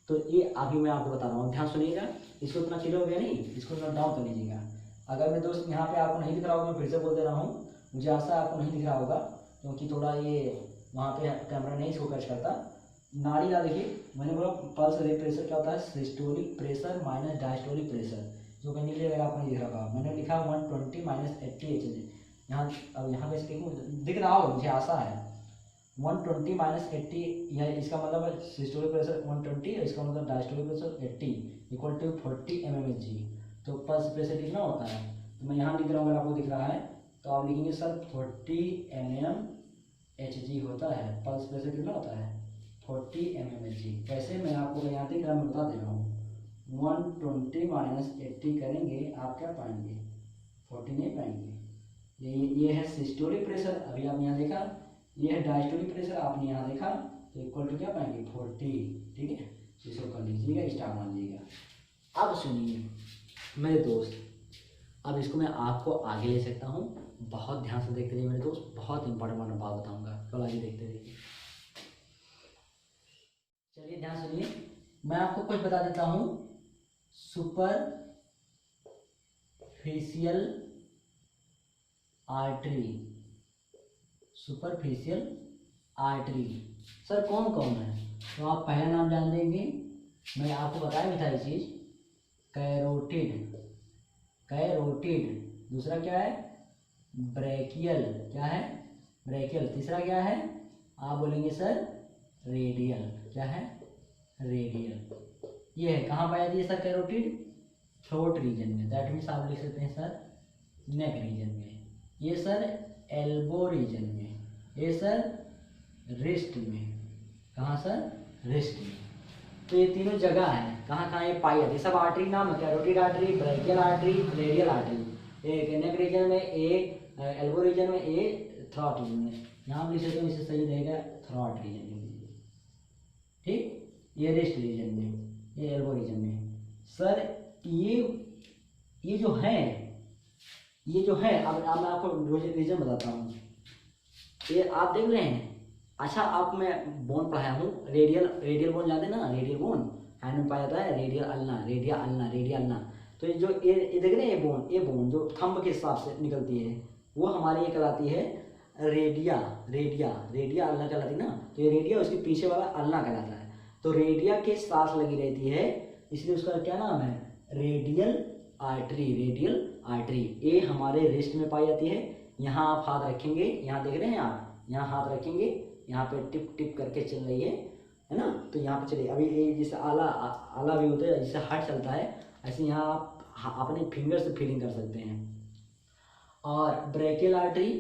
तो ये अभी मैं आपको बता रहा हूँ, ध्यान सुनिएगा। इसको इतना क्लियर हो गया नहीं? इसको नोट डाउन कर लीजिएगा। अगर मैं दोस्त यहाँ पे आपको नहीं दिख रहा होगा, मैं फिर से बोल दे रहा हूँ, मुझे आशा आपको नहीं दिख रहा होगा क्योंकि थोड़ा ये वहाँ पे कैमरा नहीं फोकस करता। नाड़ी का देखिए, मैंने बोला पल्स रेट प्रेशर क्या होता है, systolic pressure minus diastolic pressure. जो कहने के लिए अगर आपको नहीं दिख रहा होगा, मैंने लिखा 120 माइनस 80 एच। यहाँ अब यहाँ पे दिख रहा होगा, मुझे आशा है। 120 माइनस 80, यह इसका मतलब है सिस्टोलिक प्रेशर 120 और इसका मतलब diastolic pressure 80 equal to 40 mmHg। तो पल्स प्रेशर कितना होता है, तो मैं यहाँ लिख रहा हूँ, अगर आपको दिख रहा है तो आप लिखेंगे सर 40 mmHg होता है। पल्स प्रेशर कितना होता है? 40 mmHg। वैसे मैं आपको यहाँ दिख रहा, मैं बता दे रहा हूँ, 120 माइनस 80 करेंगे आप क्या पाएंगे? 40 नहीं पाएंगे। ये है सिस्टोलिक प्रेशर, अभी आपने यहाँ देखा। ये है डायस्टोलिक प्रेशर, आपने यहाँ देखा, तो इक्वल टू क्या पाएंगे? 40। ठीक है, इसको कर लीजिएगा, स्टार मान लीजिएगा। अब सुनिए मेरे दोस्त, अब इसको मैं आपको आगे ले सकता हूँ। बहुत ध्यान से देखते रहिए मेरे दोस्त, बहुत इंपॉर्टेंट बात बताऊँगा, कल आगे देखते रहिए। चलिए ध्यान सुनिए, मैं आपको कुछ बता देता हूँ। Superficial artery, superficial artery sir कौन कौन है? तो आप पहला नाम जान लेंगे, मैं आपको बताया भी था ये चीज़, कैरोटिड। कैरोटिड। दूसरा क्या है? ब्रैकियल। क्या है? ब्रैकियल। तीसरा क्या है? आप बोलेंगे सर रेडियल। क्या है? रेडियल। ये है कहाँ पाया जाती है सर कैरोटिड? थ्रोट रीजन में, दैट मीन्स आप लिख सकते हैं सर नेक रीजन में। ये सर एल्बो रीजन में। ये सर रिस्ट में। कहाँ सर? रिस्ट में। तो ये तीनों जगह है, कहाँ कहाँ ये पाई जाती है। सब आर्टरी नाम है, carotid artery, brachial artery, radial artery. एक नेक रीजन में, ए एल्बो रीजन में, ए थ्रॉट रीजन में। यहाँ लिख सकते हैं, इससे सही रहेगा थ्रॉट रीजन में। ठीक, ये रिस्ट रीजन में, ये एल्बो रीजन में। सर ये जो है, ये जो है, अब मैं आपको रीजन बताता हूँ। ये आप देख रहे हैं। अच्छा, आप मैं बोन पढ़ाया हूँ, रेडियल बोन जानते ना, रेडियल बोन हैंड में पाया जाता है, radial ulna, radial ulna, radial ulna. तो ये जो ये देख रहे हैं, ये बोन जो थंब के हिसाब से निकलती है, वो हमारी ये कहलाती है रेडिया अल्ना कहलाती है ना। तो ये रेडिया, उसके पीछे वाला अल्ना कहलाता है। तो रेडिया के साथ लगी रहती है, इसलिए उसका क्या नाम है? Radial artery. रेडियल आर्टरी ये हमारे रिस्ट में पाई जाती है। यहाँ आप हाथ रखेंगे, यहाँ देख रहे हैं आप, यहाँ हाथ रखेंगे, यहाँ पे टिप टिप करके चल रही है ना। तो यहाँ पे चलिए, अभी ये जैसे आला भी होता है, जैसे हार्ट चलता है, ऐसे यहाँ आप अपने फिंगर से फीलिंग कर सकते हैं। और ब्रैकियल आर्टरी,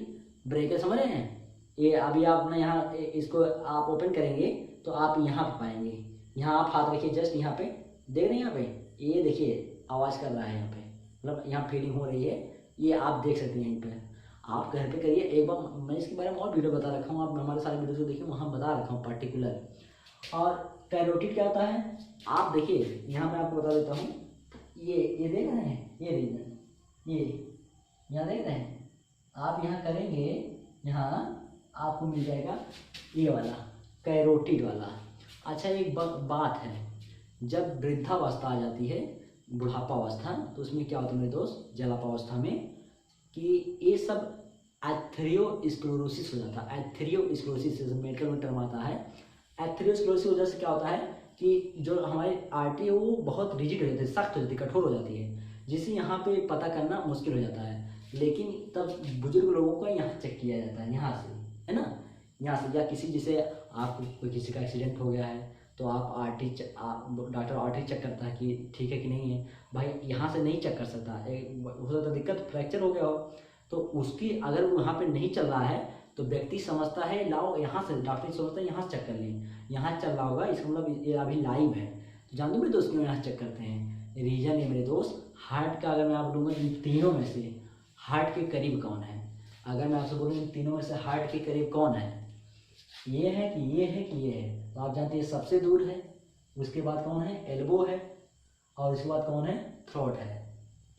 ब्रैकियल समझ रहे हैं? ये अभी आपने यहाँ इसको आप ओपन करेंगे तो आप यहाँ पे पाएंगे। यहाँ आप हाथ रखिए, जस्ट यहाँ पे देख रहे हैं, यहाँ पे ये देखिए आवाज़ कर रहा है, यहाँ पे मतलब यहाँ फीलिंग हो रही है, ये आप देख सकते हैं। यहीं पे आप घर पे करिए एक बार, मैं इसके बारे में और वीडियो बता रखा हूँ, आप हमारे सारे वीडियो को देखिए, वहाँ बता रखा हूँ पर्टिकुलर। और कैरोटिड क्या होता है आप देखिए, यहाँ मैं आपको बता देता हूँ। ये देख रहे हैं, ये रीजन, ये यहाँ देख रहे हैं आप, यहाँ करेंगे, यहाँ आपको मिल जाएगा ये वाला कैरोटिड वाला। अच्छा, एक बात है, जब वृद्धावस्था आ जाती है, बुढ़ापा अवस्था, तो उसमें क्या होता है मेरे दोस्त, जलापावस्था में, कि ये सब एथेरियोस्क्लेरोसिस हो जाता है। एथेरियोस्क्लेरोसिस मेडिकल में टर्म आता है। एथेरियोस्क्लेरोसिस वजह से क्या होता है कि जो हमारी आर्टरी है वो बहुत रिजिड हो जाती है, सख्त हो जाती है, कठोर हो जाती है, जिससे यहाँ पे पता करना मुश्किल हो जाता है। लेकिन तब बुजुर्ग लोगों को यहाँ चेक किया जाता है, यहाँ से, है ना। यहाँ से, या किसी जैसे आपको कोई किसी का एक्सीडेंट हो गया है तो आप डॉक्टर आर्टरी चेक करता है कि ठीक है कि नहीं है, भाई यहाँ से नहीं चेक कर सकता, हो सकता है दिक्कत फ्रैक्चर हो गया हो, तो उसकी अगर वहाँ पे नहीं चल रहा है तो व्यक्ति समझता है लाओ यहाँ से, डॉक्टर सोचता है यहाँ से चेक कर लें, यहाँ चल रहा होगा इसका मतलब ये अभी लाइव है। तो जान दो मेरे दोस्त क्यों यहाँ चेक करते हैं, रीजन है मेरे दोस्त, हार्ट का अगर मैं आप लूँगा इन तीनों में से हार्ट के करीब कौन है, अगर मैं आपसे बोलूँ इन तीनों में से हार्ट के करीब कौन है, ये है कि ये है कि ये है, तो आप जानते हैं सबसे दूर है, उसके बाद कौन है, एल्बो है, और उसके बाद कौन है, थ्रोट है।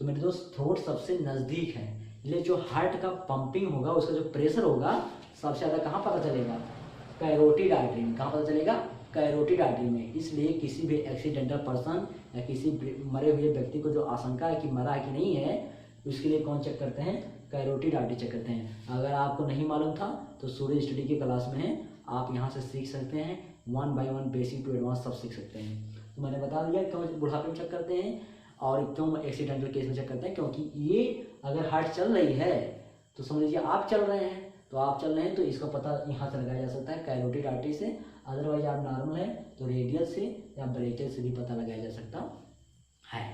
तो मेरे दोस्त थ्रोट सबसे नज़दीक है, इसलिए जो हार्ट का पंपिंग होगा उसका जो प्रेशर होगा सबसे ज़्यादा कहाँ पता चलेगा, कैरोटिड आर्टरी में। कहाँ पता चलेगा, कैरोटिड आर्टरी में। इसलिए किसी भी एक्सीडेंटल पर्सन या किसी मरे हुए व्यक्ति को जो आशंका है कि मरा है कि नहीं है, उसके लिए कौन चेक करते हैं, कैरोटिड आर्टरी चेक करते हैं। अगर आपको नहीं मालूम था तो सूर्य स्टडी की क्लास में है, आप यहाँ से सीख सकते हैं, 1 by 1 बेसिक टू एडवांस सब सीख सकते हैं। तो मैंने बता दिया क्यों बुढ़ापे में चेक करते हैं और क्यों एक्सीडेंटल केस में चेक करते हैं, क्योंकि ये अगर हार्ट चल रही है तो समझ लीजिए आप चल रहे हैं, तो आप चल रहे हैं तो इसका पता यहाँ से लगाया जा सकता है कैरोटिड आर्टरी से, अदरवाइज आप नॉर्मल है तो रेडियल से या ब्रेकियल से भी पता लगाया जा सकता है।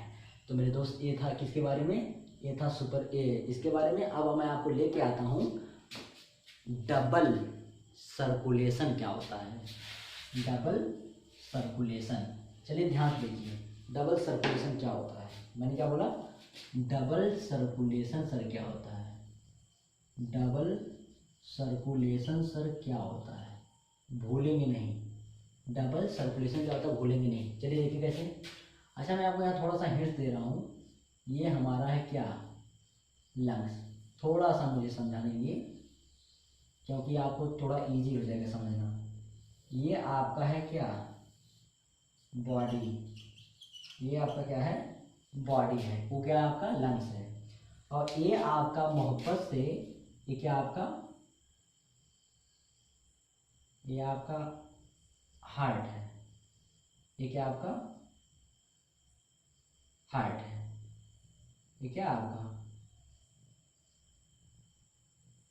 तो मेरे दोस्त ये था किसके बारे में, ये था सुपर ए, इसके बारे में। अब मैं आपको लेके आता हूँ डबल सर्कुलेशन क्या होता है, डबल सर्कुलेशन। चलिए ध्यान से देखिए डबल सर्कुलेशन क्या होता है, मैंने क्या बोला, डबल सर्कुलेशन सर क्या होता है, डबल सर्कुलेशन सर क्या होता है, भूलेंगे नहीं, डबल सर्कुलेशन क्या होता है भूलेंगे नहीं। चलिए देखिए कैसे। अच्छा मैं आपको यहाँ थोड़ा सा हिंट दे रहा हूँ, ये हमारा है क्या, लंग्स। थोड़ा सा मुझे समझाने लिए क्योंकि आपको थोड़ा इजी हो जाएगा समझना। ये आपका है क्या, बॉडी, ये आपका क्या है, बॉडी है, वो क्या है आपका लंग्स है, और ये आपका मोहब्बत से ये क्या आपका, ये आपका हार्ट है, ये क्या आपका हार्ट है, ये क्या आपका,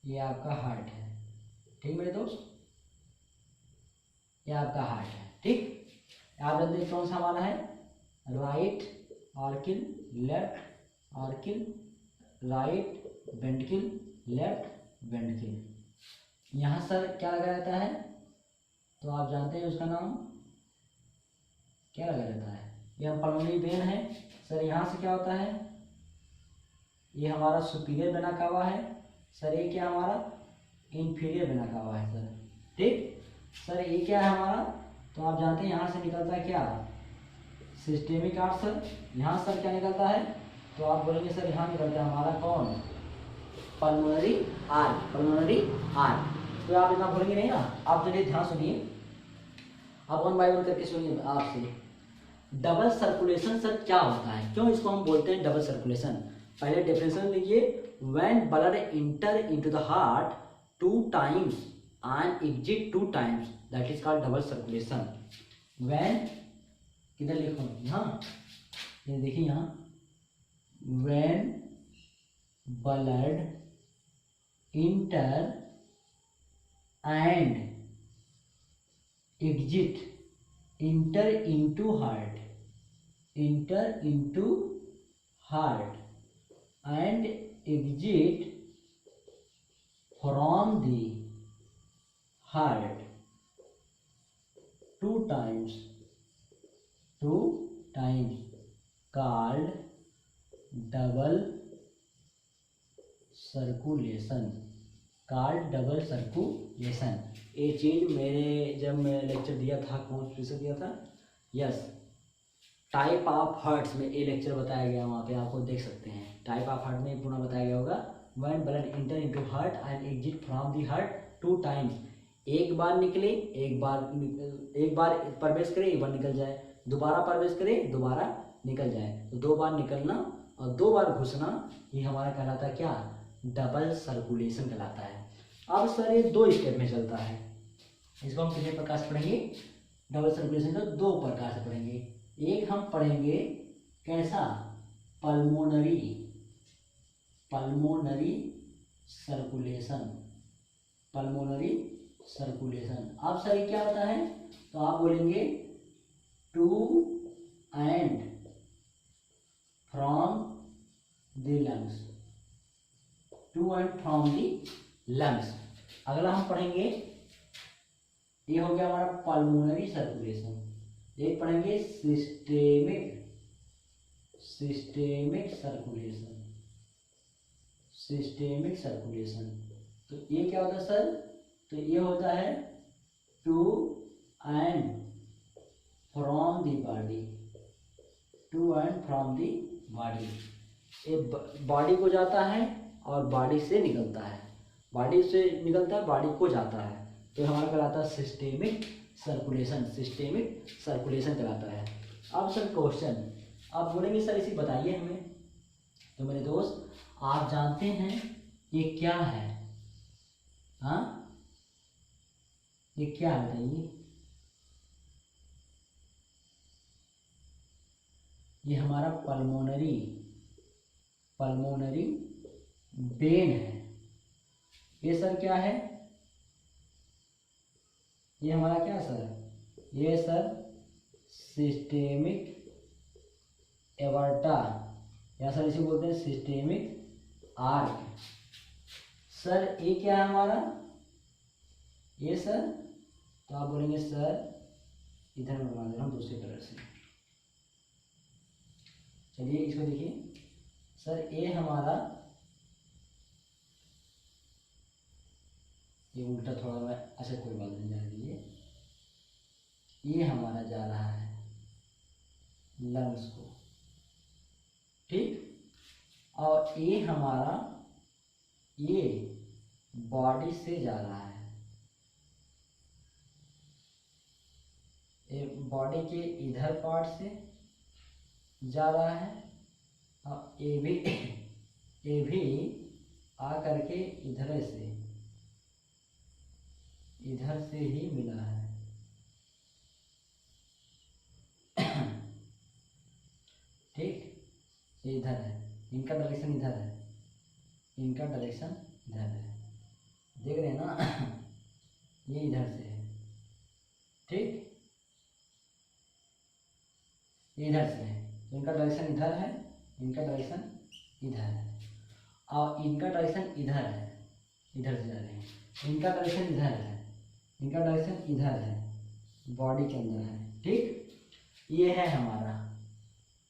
ये आपका हार्ट है, ठीक मेरे दोस्त, ये आपका हार्ट है, ठीक। आप जानते हैं कौन सा हमारा है, right auricle, left auricle, right ventricle, left ventricle. यहाँ सर क्या लगा रहता है, तो आप जानते हैं उसका नाम क्या लगा रहता है, ये हम पल्मोनरी वेन है सर। यहाँ से क्या होता है, ये हमारा सुपीरियर वेना कावा है सर, ये क्या हमारा इंफीरियर वेना कावा है सर, ठीक सर। ये क्या है हमारा, तो आप जानते हैं यहाँ से निकलता है क्या, सिस्टेमिक आर्ट सर। यहाँ सर क्या निकलता है, तो आप बोलेंगे सर यहाँ निकलता है हमारा कौन, पल्मोनरी आर्ट, पल्मोनरी आर्ट। तो आप इतना भूलेंगे नहीं ना, आप चलिए ध्यान सुनिए, आप 1 by 1 करके सुनिए आपसे। डबल सर्कुलेशन सर क्या होता है, क्यों इसको हम बोलते हैं डबल सर्कुलेशन। पहले डेफिनेशन लिखिए, when blood inter into the heart 2 times and exit 2 times, that is called double circulation. When, किधर लिखो, यहाँ ये देखिए यहाँ, when blood inter and exit, inter into heart, inter into heart and exit from the heart 2 times called double circulation, called double circulation. ये चीज़ मेरे जब मैं लेक्चर दिया था, कौन सा दिया था, यस, टाइप ऑफ हार्ट्स में ये लेक्चर बताया गया, वहाँ पे आपको देख सकते हैं, टाइप ऑफ हार्ट में पूरा बताया गया होगा। When blood inter into heart and exit from the heart 2 times, एक बार निकले, एक बार प्रवेश करे, एक बार निकल जाए, दोबारा प्रवेश करे, दोबारा निकल जाए, तो 2 बार निकलना और 2 बार घुसना, ये हमारा कहलाता है क्या, डबल सर्कुलेशन कहलाता है। अब सर ये 2 स्टेप में चलता है, इसको हम कितने प्रकार से पढ़ेंगे, डबल सर्कुलेशन को 2 प्रकार से पढ़ेंगे। एक हम पढ़ेंगे कैसा, pulmonary, pulmonary circulation, pulmonary circulation. अब सर ये क्या होता है, तो आप बोलेंगे to and from the lungs, to and from the lungs. अगला हम पढ़ेंगे, ये हो गया हमारा पल्मोनरी सर्कुलेशन। एक पढ़ेंगे सिस्टेमिक सर्कुलेशन, सिस्टेमिक सर्कुलेशन। तो ये क्या होता है सर, तो ये होता है to and from the body, to and from the body. ये बॉडी को जाता है और बॉडी से निकलता है, बॉडी से निकलता है बॉडी को जाता है, तो हमारा कहलाता है सिस्टेमिक सर्कुलेशन, सिस्टेमिक सर्कुलेशन कहलाता है। अब सर क्वेश्चन, आप बोलेंगे सर इसी बताइए हमें, तो मेरे दोस्त आप जानते हैं ये क्या है, हाँ ये क्या है बताइए। ये हमारा पल्मोनरी वेन है। ये सर क्या है, ये हमारा क्या सर, ये सर सिस्टेमिक एवर्टा, या सर इसे बोलते हैं सिस्टेमिक आर्क। सर ये क्या है हमारा, ये सर, तो आप बोलेंगे सर इधर में बना दे रहा हूँ दूसरे कलर से। चलिए इसको देखिए सर, ये हमारा, ये उल्टा थोड़ा मैं, अच्छा कोई बात नहीं, जाने दीजिए। ये हमारा जा रहा है लंग्स को, ठीक, और ये हमारा, ये बॉडी से जा रहा है, ये बॉडी के इधर पार्ट से जा रहा है, और ये भी आ करके इधर से ही मिला है। ठीक, ये इधर है, इनका डायरेक्शन इधर है, इनका डायरेक्शन इधर है, देख रहे हैं ना ये इधर से है, ठीक, ये इधर से है, तो इनका डायरेक्शन इधर है, इनका डायरेक्शन इधर है, और इनका डायरेक्शन इधर है, इधर से जा रहे हैं, इनका डायरेक्शन इधर है, इनका डायरेक्शन इधर है, बॉडी के अंदर है, ठीक। ये है हमारा,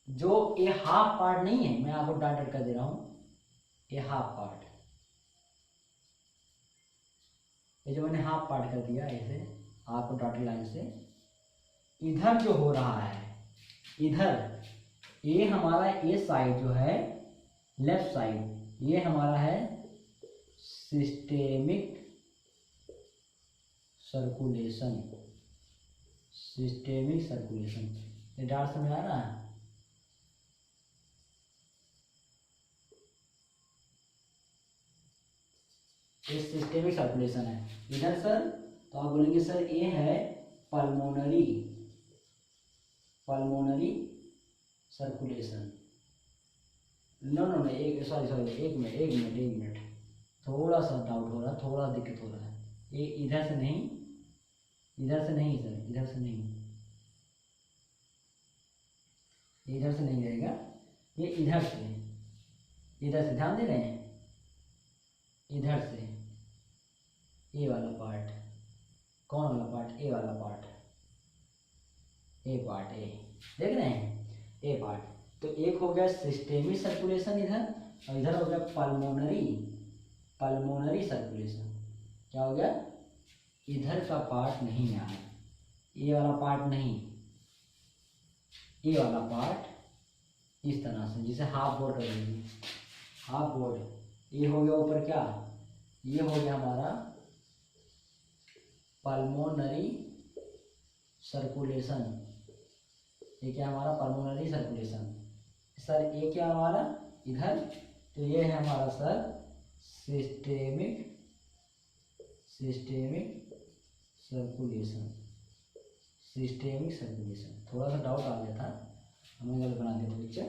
जो ये हाफ पार्ट नहीं है, मैं आपको डॉट कर दे रहा हूं, ये हाफ पार्ट, ये जो मैंने हाफ पार्ट कर दिया ऐसे आपको डॉटेड लाइन से, इधर जो हो रहा है, इधर ये हमारा, ये साइड जो है लेफ्ट साइड, ये हमारा है सिस्टेमिक सर्कुलेशन, सिस्टेमिक सर्कुलेशन। ये डॉट समझ आ रहा है, ये सिस्टेमिक सर्कुलेशन है। इधर सर, तो आप बोलेंगे सर ये है पल्मोनरी सर्कुलेशन। नो, एक सॉरी एक मिनट, थोड़ा सा डाउट हो रहा है, थोड़ा दिक्कत हो रहा है। ये इधर से नहीं सर, इधर से नहीं, इधर से नहीं रहेगा, ये इधर से ध्यान दे रहे हैं, इधर से ये वाला पार्ट, कौन वाला पार्ट, ए वाला पार्ट, ए पार्ट, ए देख रहे हैं, ए पार्ट। तो एक हो गया सिस्टेमिक सर्कुलेशन इधर, और इधर हो गया पल्मोनरी सर्कुलेशन। क्या हो गया, इधर का पार्ट नहीं है, ये वाला पार्ट नहीं, ये वाला पार्ट इस तरह से, जिसे हाफ बोर्ड रहेगी, हाफ बोर्ड। ये हो गया ऊपर क्या, ये हो गया हमारा पल्मोनरी सर्कुलेशन। ये क्या हमारा पल्मोनरी सर्कुलेशन। सर ये क्या हमारा इधर, तो ये है हमारा सर सिस्टेमिक सर्कुलेशन। थोड़ा सा डाउट आ गया था, हमने गलत बना दिया पिक्चर।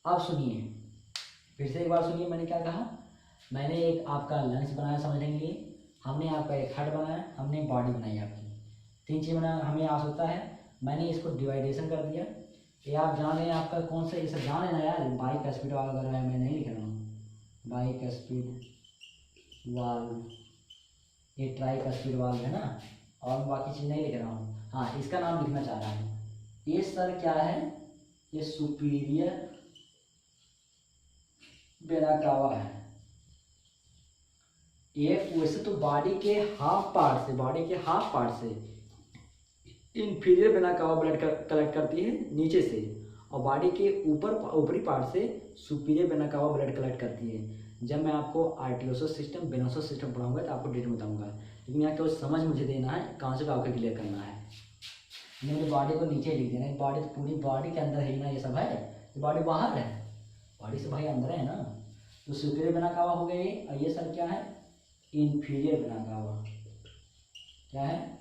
अब सुनिए, फिर से एक बार सुनिए, मैंने क्या कहा, मैंने एक आपका लंग्स बनाया समझने के लिए, हमने आपका एक हार्ट बनाया, हमने बॉडी बनाई आपकी, 3 चीज़ बनाया, हमें आवश्यकता है। मैंने इसको डिवाइडेशन कर दिया। ये आप जान रहे हैं आपका कौन सा, ये सब जान लेना यार। बाइक स्पीड वाल्व वगैरह मैं नहीं लिख रहा हूँ, बाइक स्पीड वाल्व, ये ट्राइक स्पीड वाल्व है ना, और बाकी चीज़ नहीं लिख रहा हूँ। हाँ, इसका नाम लिखना चाह रहा हूँ। ये सर क्या है, ये सुपीरियर वेना कावा है। ये वैसे तो बॉडी के हाफ पार्ट से inferior vena cava blood collect करती है नीचे से, और बॉडी के ऊपरी पार्ट से superior vena cava blood collect करती है। जब मैं आपको आर्टियोसस सिस्टम, वेनोसस सिस्टम पढ़ाऊंगा तो आपको डिटेल बताऊंगा, लेकिन यहाँ केवल समझ मुझे देना है, कॉन्सेप्ट आपको क्लियर करना है। मेरे बॉडी को नीचे लिख देना, बॉडी तो पूरी बॉडी के अंदर है ना, ये सब है, ये बॉडी बाहर है, बॉडी से भाई अंदर है ना। तो सुपीरियर वेना कावा हो गया ये, और ये सर क्या है, इंफीरियर वेना कावा। क्या है,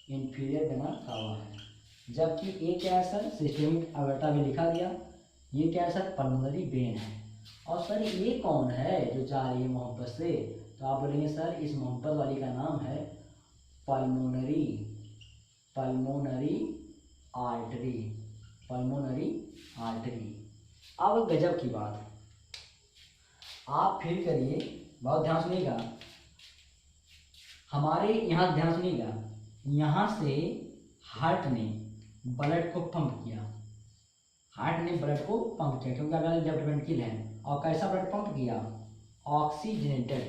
इंफीरियर वेना कावा है। जबकि ये क्या है सर, सिस्टेमिक अवर्टा भी लिखा गया। ये क्या है सर, पल्मोनरी वेन है। और सर ये कौन है जो जा रही है मोहब्बत से, तो आप बोलेंगे सर इस मोहब्बत वाली का नाम है पल्मोनरी आर्टरी, पल्मोनरी आर्टरी। अब गजब की बात, आप फील करिए, बहुत ध्यान सुनिएगा, हमारे यहाँ ध्यान सुनिएगा, यहाँ से हार्ट ने ब्लड को पंप किया, क्योंकि अगर लेफ्ट वेंट्रिकल है, और कैसा ब्लड पंप किया, ऑक्सीजनेटेड,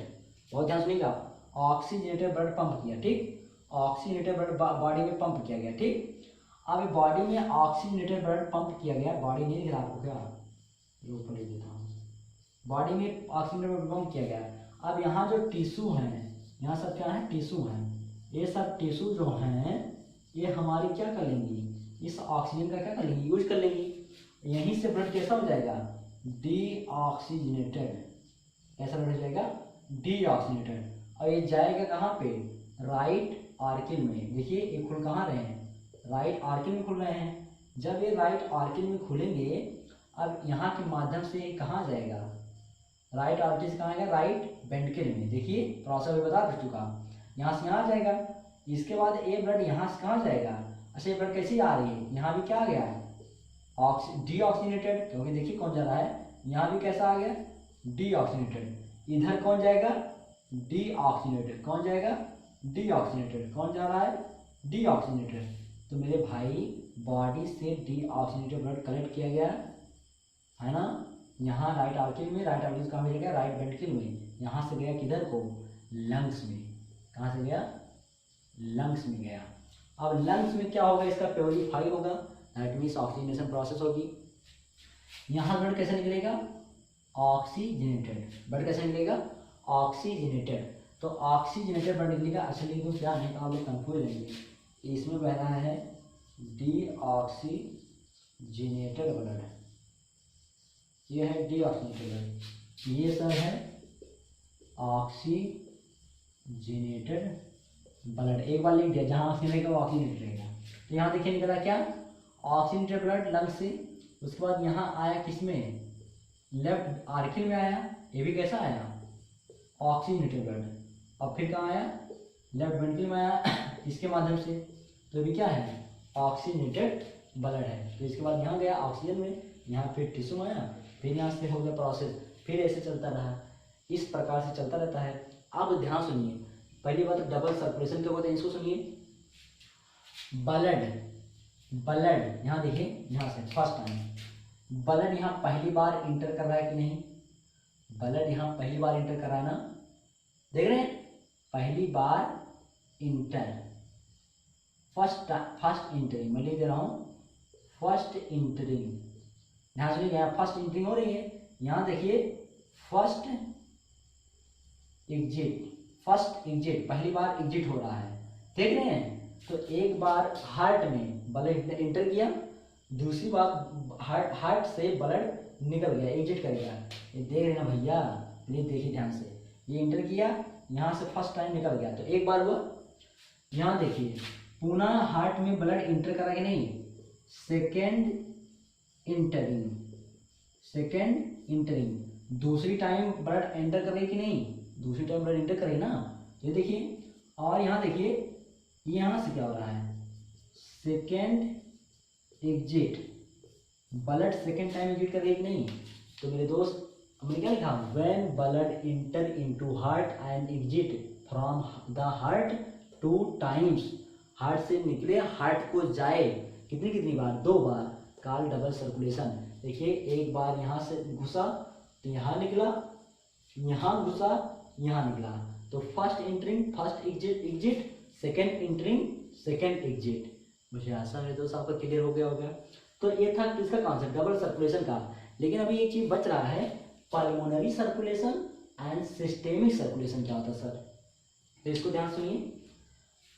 बहुत ध्यान सुनिएगा, ऑक्सीजनेटेड ब्लड पंप किया, ठीक, ऑक्सीजनेटेड ब्लड बॉडी में पंप किया गया, ठीक। अब बॉडी में ऑक्सीजनेटेड ब्लड पंप किया गया, बॉडी नहीं दिख रहा आपको क्या, ऊपर ही देता हूँ, बॉडी में ऑक्सीजनेटेड ब्लड पंप किया गया। अब यहाँ जो टिश्यू हैं, यहाँ सब क्या है, टिश्यू हैं, ये सब टिश्यू जो हैं ये हमारी क्या कर लेंगी, इस ऑक्सीजन का क्या कर लेंगी, यूज कर लेंगी। यहीं से ब्लड कैसा हो जाएगा, डीऑक्सीजनेटेड, कैसा ब्लड हो जाएगा, डीऑक्सीजनेटेड। और ये जाएगा कहाँ पे, राइट आर्किल में। देखिए ये खुल कहाँ रहे हैं, राइट आर्किल में खुल रहे हैं। जब ये राइट आर्किल में खुलेंगे, अब यहाँ के माध्यम से कहाँ जाएगा, राइट आर्किल से कहाँ आएगा, राइट वेंट्रिकल में। देखिए प्रोसेस भी बता चुका, यहाँ से यहाँ जाएगा, इसके बाद ये ब्लड यहाँ से कहाँ जाएगा, अच्छा ये ब्लड कैसी आ रही है, यहाँ भी क्या आ गया है, डीऑक्सीजनेटेड, क्योंकि देखिए कौन जा रहा है, यहाँ भी कैसा आ गया, डीऑक्सीजनेटेड। इधर कौन जाएगा, डीऑक्सीजनेटेड, कौन जाएगा, डीऑक्सीजनेटेड, कौन जा रहा है, डीऑक्सीजनेटेड। तो मेरे भाई बॉडी से डीऑक्सीजनेटेड ब्लड कलेक्ट किया गया है ना, यहाँ राइट आर्किल में, राइट आर्किल कहाँ मिल गया, राइट वेंट्रिकल में। यहाँ से गया किधर को, लंग्स में। कहाँ से गया, लंग्स में गया। अब लंग्स में क्या होगा, इसका प्योरीफाई होगा, दैट मीन्स ऑक्सीजनेशन प्रोसेस होगी। यहाँ ब्लड कैसे निकलेगा, ऑक्सीजनेटेड, ब्लड कैसे निकलेगा, ऑक्सीजनेटेड। तो ऑक्सीजनेटेड ब्लड निकलेगा, असली तो क्या है, आप लोग कंफ्यूज रहेंगे, इसमें बह रहा है डीऑक्सीजनेटेड ब्लड, ये है डीऑक्सीजनेटेड ब्लड, ये सब है ऑक्सीजनेटेड ब्लड। एक बार लिख दिया, जहाँ ऑक्सीजन रहेगा वो ऑक्सीजनेटेड रहेगा। तो यहाँ देखिए निकला क्या, ऑक्सीजनेटेड ब्लड लंग्स से, उसके बाद यहाँ आया किसमें, लेफ्ट आर्किल में आया, ये भी कैसा आया, ऑक्सीजनेटेड ब्लड। और फिर कहाँ आया, लेफ्ट वेंट्रिकल में आया, इसके माध्यम से, तो भी क्या है, ऑक्सीजनेटेड ब्लड है। तो इसके बाद यहाँ गया ऑक्सीजन में, यहाँ फिर टिश्यू में आया, फिर यहाँ से हो गया प्रोसेस, फिर ऐसे चलता रहा, इस प्रकार से चलता रहता है। अब ध्यान सुनिए, पहली बात डबल सर्कुलेशन क्या होता है, इसको सुनिए। ब्लड यहाँ देखिए, यहाँ से फर्स्ट टाइम ब्लड यहाँ पहली बार इंटर कर रहा है कि नहीं, ब्लड यहाँ पहली बार इंटर कर रहा है ना, देख रहे हैं, पहली बार इंटर, फर्स्ट इंटरिंग, मैं लिख दे रहा हूँ फर्स्ट इंटरिंग। यहाँ सुनिए, यहाँ फर्स्ट इंटरिंग हो रही है, यहाँ देखिए फर्स्ट एग्जिट, पहली बार एग्जिट हो रहा है, देख रहे हैं। तो एक बार हार्ट में ब्लड इंटर किया, दूसरी बार हार्ट से ब्लड निकल गया, एग्जिट कर गया, ये देख रहे ना भैया, प्लीज देखिए ध्यान से, ये इंटर किया, यहाँ से फर्स्ट टाइम निकल गया, तो एक बार हुआ। यहाँ देखिए पुनः हार्ट में ब्लड इंटर करा कि नहीं, सेकेंड इंटरिंग, दूसरी टाइम ब्लड एंटर कर रही कि नहीं, दूसरी टाइम ब्लड एंटर करे ना, ये देखिए, और यहाँ देखिए यहाँ से क्या हो रहा है, second exit, blood second time exit कर रही है नहीं। तो मेरे दोस्त हमने क्या लिखा, when blood inter into heart and exit from the heart 2 times, heart से निकले हार्ट को जाए कितनी बार, 2 बार, कॉल डबल सर्कुलेशन। देखिए एक बार यहाँ से घुसा तो यहाँ निकला, यहाँ घुसा यहाँ निकला, तो first entering first exit, second entering second exit. मुझे आशा है दोस्त आपका क्लियर हो गया होगा। तो ये था किसका कॉन्सेप्ट, डबल सर्कुलेशन का। लेकिन अभी एक चीज बच रहा है, pulmonary circulation and systemic circulation क्या होता है सर। तो इसको ध्यान सुनिए,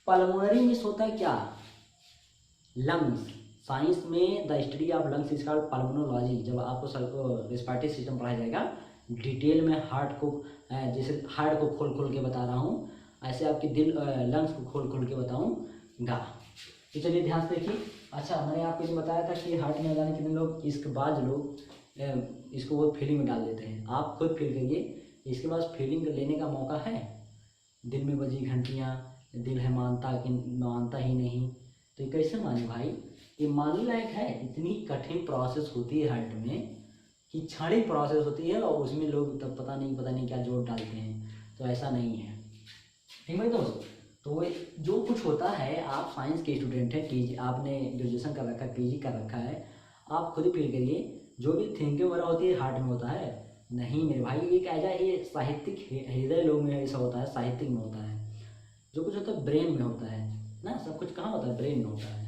पल्मोनरी में होता है क्या, लंग्स। साइंस में the study of lungs is called pulmonology. जब आपको रेस्पिरेटरी सिस्टम पढ़ाया जाएगा डिटेल में, हार्ट को जैसे हार्ट को खोल खोल के बता रहा हूँ, ऐसे आपके लंग्स को खोल खोल के बताऊँगा। तो चलिए ध्यान से देखिए। अच्छा, मैंने आपको ये बताया था कि हार्ट में जाने कितने लोग, इसके बाद लोग इसको वो फीलिंग में डाल देते हैं। आप खुद फील करिए, इसके बाद फीलिंग लेने का मौका है। दिल में बजी घंटियाँ, दिल है मानता ही नहीं, तो ये कैसे माने भाई, ये मानने लायक है। इतनी कठिन प्रोसेस होती है हार्ट में कि क्षणिक प्रोसेस होती है, और उसमें लोग तब पता नहीं क्या जोड़ डालते हैं। तो ऐसा नहीं है, ठीक है दोस्त। तो जो कुछ होता है, आप साइंस के स्टूडेंट हैं, टीजी आपने ग्रेजुएशन कर रखा है, पीजी कर रखा है, आप खुद ही फील करिए। जो भी थिंकिंग वगैरह होती है हार्ट में होता है नहीं मेरे भाई, ये क्या है, ये साहित्यिक हृदय लोग में ऐसा होता है, साहित्यिक में होता है। जो कुछ होता है ब्रेन में होता है ना, सब कुछ कहाँ होता है, ब्रेन में होता है।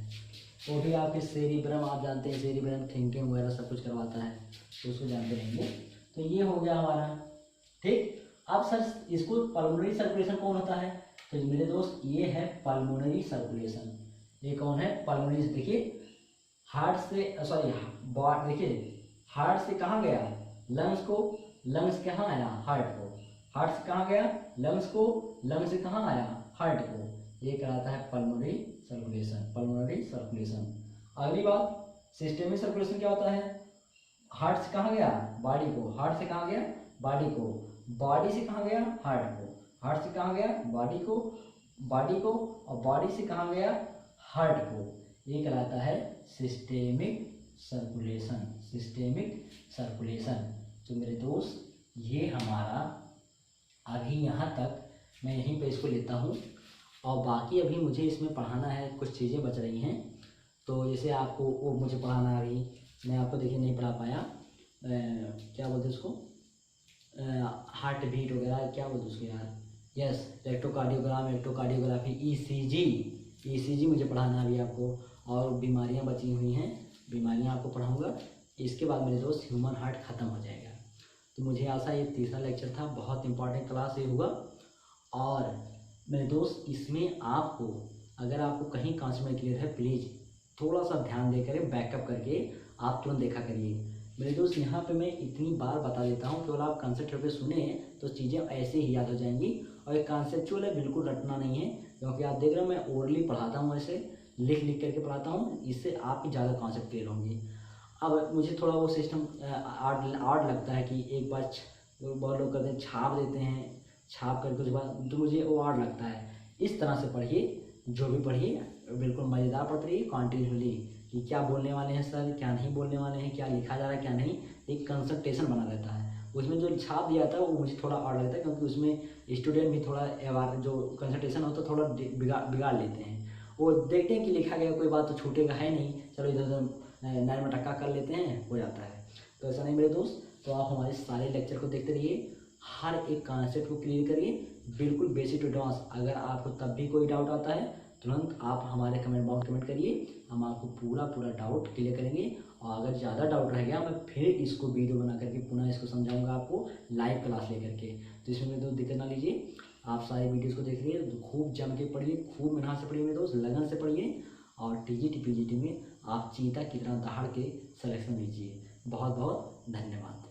वो भी आपके सेरिब्रम, आप जानते हैं सेरिब्रम थिंकिंग वगैरह सब कुछ करवाता है, तो उसको जानते रहेंगे। तो ये हो गया हमारा, ठीक। अब सर इसको पल्मोनरी सर्कुलेशन कौन होता है, तो मेरे दोस्त ये है पल्मोनरी सर्कुलेशन। ये कौन है, पल्मोनरी। देखिए हार्ट से देखिए हार्ट से कहाँ गया, लंग्स को, लंग्स कहाँ आया, हार्ट को, हार्ट से कहाँ गया, लंग्स को, लंग्स से कहाँ आया, हार्ट को। ये कहलाता है पल्मोनरी सर्कुलेशन, पल्मोनरी सर्कुलेशन। अगली बात, सिस्टेमिक सर्कुलेशन क्या होता है, हार्ट से कहाँ गया, बॉडी को, हार्ट से कहाँ गया, बॉडी को, बॉडी से कहाँ गया, हार्ट को, हार्ट से कहाँ गया, बॉडी को, बॉडी को, और बॉडी से कहाँ गया, हार्ट को। ये कहलाता है सिस्टेमिक सर्कुलेशन, सिस्टेमिक सर्कुलेशन। तो मेरे दोस्त ये हमारा अभी यहाँ तक, मैं यहीं पे इसको लेता हूँ, और बाकी अभी मुझे इसमें पढ़ाना है, कुछ चीज़ें बच रही हैं। तो जैसे आपको वो मुझे पढ़ाना, अभी मैं आपको देखिए नहीं पढ़ा पाया, क्या बोलते उसको, हार्ट बीट वगैरह क्या बोलते उसको यार, यस, इलेक्ट्रोकार्डियोग्राम, इलेक्ट्रोकार्डियोग्राफी, ईसीजी मुझे पढ़ाना है अभी आपको। और बीमारियां बची हुई हैं, बीमारियां आपको पढ़ाऊंगा। इसके बाद मेरे दोस्त ह्यूमन हार्ट ख़त्म हो जाएगा। तो मुझे आशा ये तीसरा लेक्चर था, बहुत इंपॉर्टेंट क्लास ये हुआ। और मेरे दोस्त इसमें आपको, अगर आपको कहीं कॉन्सेप्ट में क्लियर है, प्लीज़ थोड़ा सा ध्यान दे कर बैकअप करके आप तुरंत देखा करिए। मेरे दोस्त यहाँ पे मैं इतनी बार बता देता हूँ, केवल आप कंसेप्ट पे सुने तो चीज़ें ऐसे ही याद हो जाएंगी। और एक कॉन्सेप्चुअल है, बिल्कुल रटना नहीं है, क्योंकि आप देख रहे हो मैं ओरली पढ़ाता हूँ, ऐसे लिख लिख करके पढ़ाता हूँ, इससे आपकी ज़्यादा कॉन्सेप्ट क्लियर होंगी। अब मुझे थोड़ा वो सिस्टम आर्ट लगता है कि एक बार बहुत लोग करते हैं, छाप देते हैं, छाप करके उसके बाद, तो मुझे वो आर्ट लगता है। इस तरह से पढ़िए, जो भी पढ़िए बिल्कुल मज़ेदार पढ़ते रहिए कॉन्टिन्यूसली, कि क्या बोलने वाले हैं सर, क्या नहीं बोलने वाले हैं, क्या लिखा जा रहा है क्या नहीं, एक कंसंट्रेशन बना रहता है। उसमें जो छाप दिया था वो मुझे थोड़ा और लगता है, क्योंकि उसमें स्टूडेंट भी थोड़ा जो कंसंट्रेशन होता है थोड़ा बिगाड़ लेते हैं। वो देखते हैं कि लिखा गया, कोई बात तो छूटेगा है नहीं, चलो इधर उधर नैन में टक्का कर लेते हैं, हो जाता है। तो ऐसा नहीं मेरे दोस्त। तो आप हमारे सारे लेक्चर को देखते रहिए, हर एक कॉन्सेप्ट को क्लियर करिए, बिल्कुल बेसिक टू एडवांस। अगर आपको तब भी कोई डाउट आता है, तुरंत आप हमारे कमेंट बॉक्स कमेंट करिए, हम आपको पूरा डाउट क्लियर करेंगे। और अगर ज़्यादा डाउट रह गया, मैं फिर इसको वीडियो बना करके पुनः इसको समझाऊंगा आपको, लाइव क्लास लेकर के। तो इसमें मेरे दोस्त दिक्कत ना लीजिए, आप सारी वीडियोज़ को देख लीजिए, तो खूब जम के पढ़िए, खूब मेहनत से पढ़िए मेरे दोस्त, लगन से पढ़िए। और टीजीटी पीजीटी में आप चीता की तरह दहाड़ के सिलेक्शन लीजिए। बहुत बहुत धन्यवाद।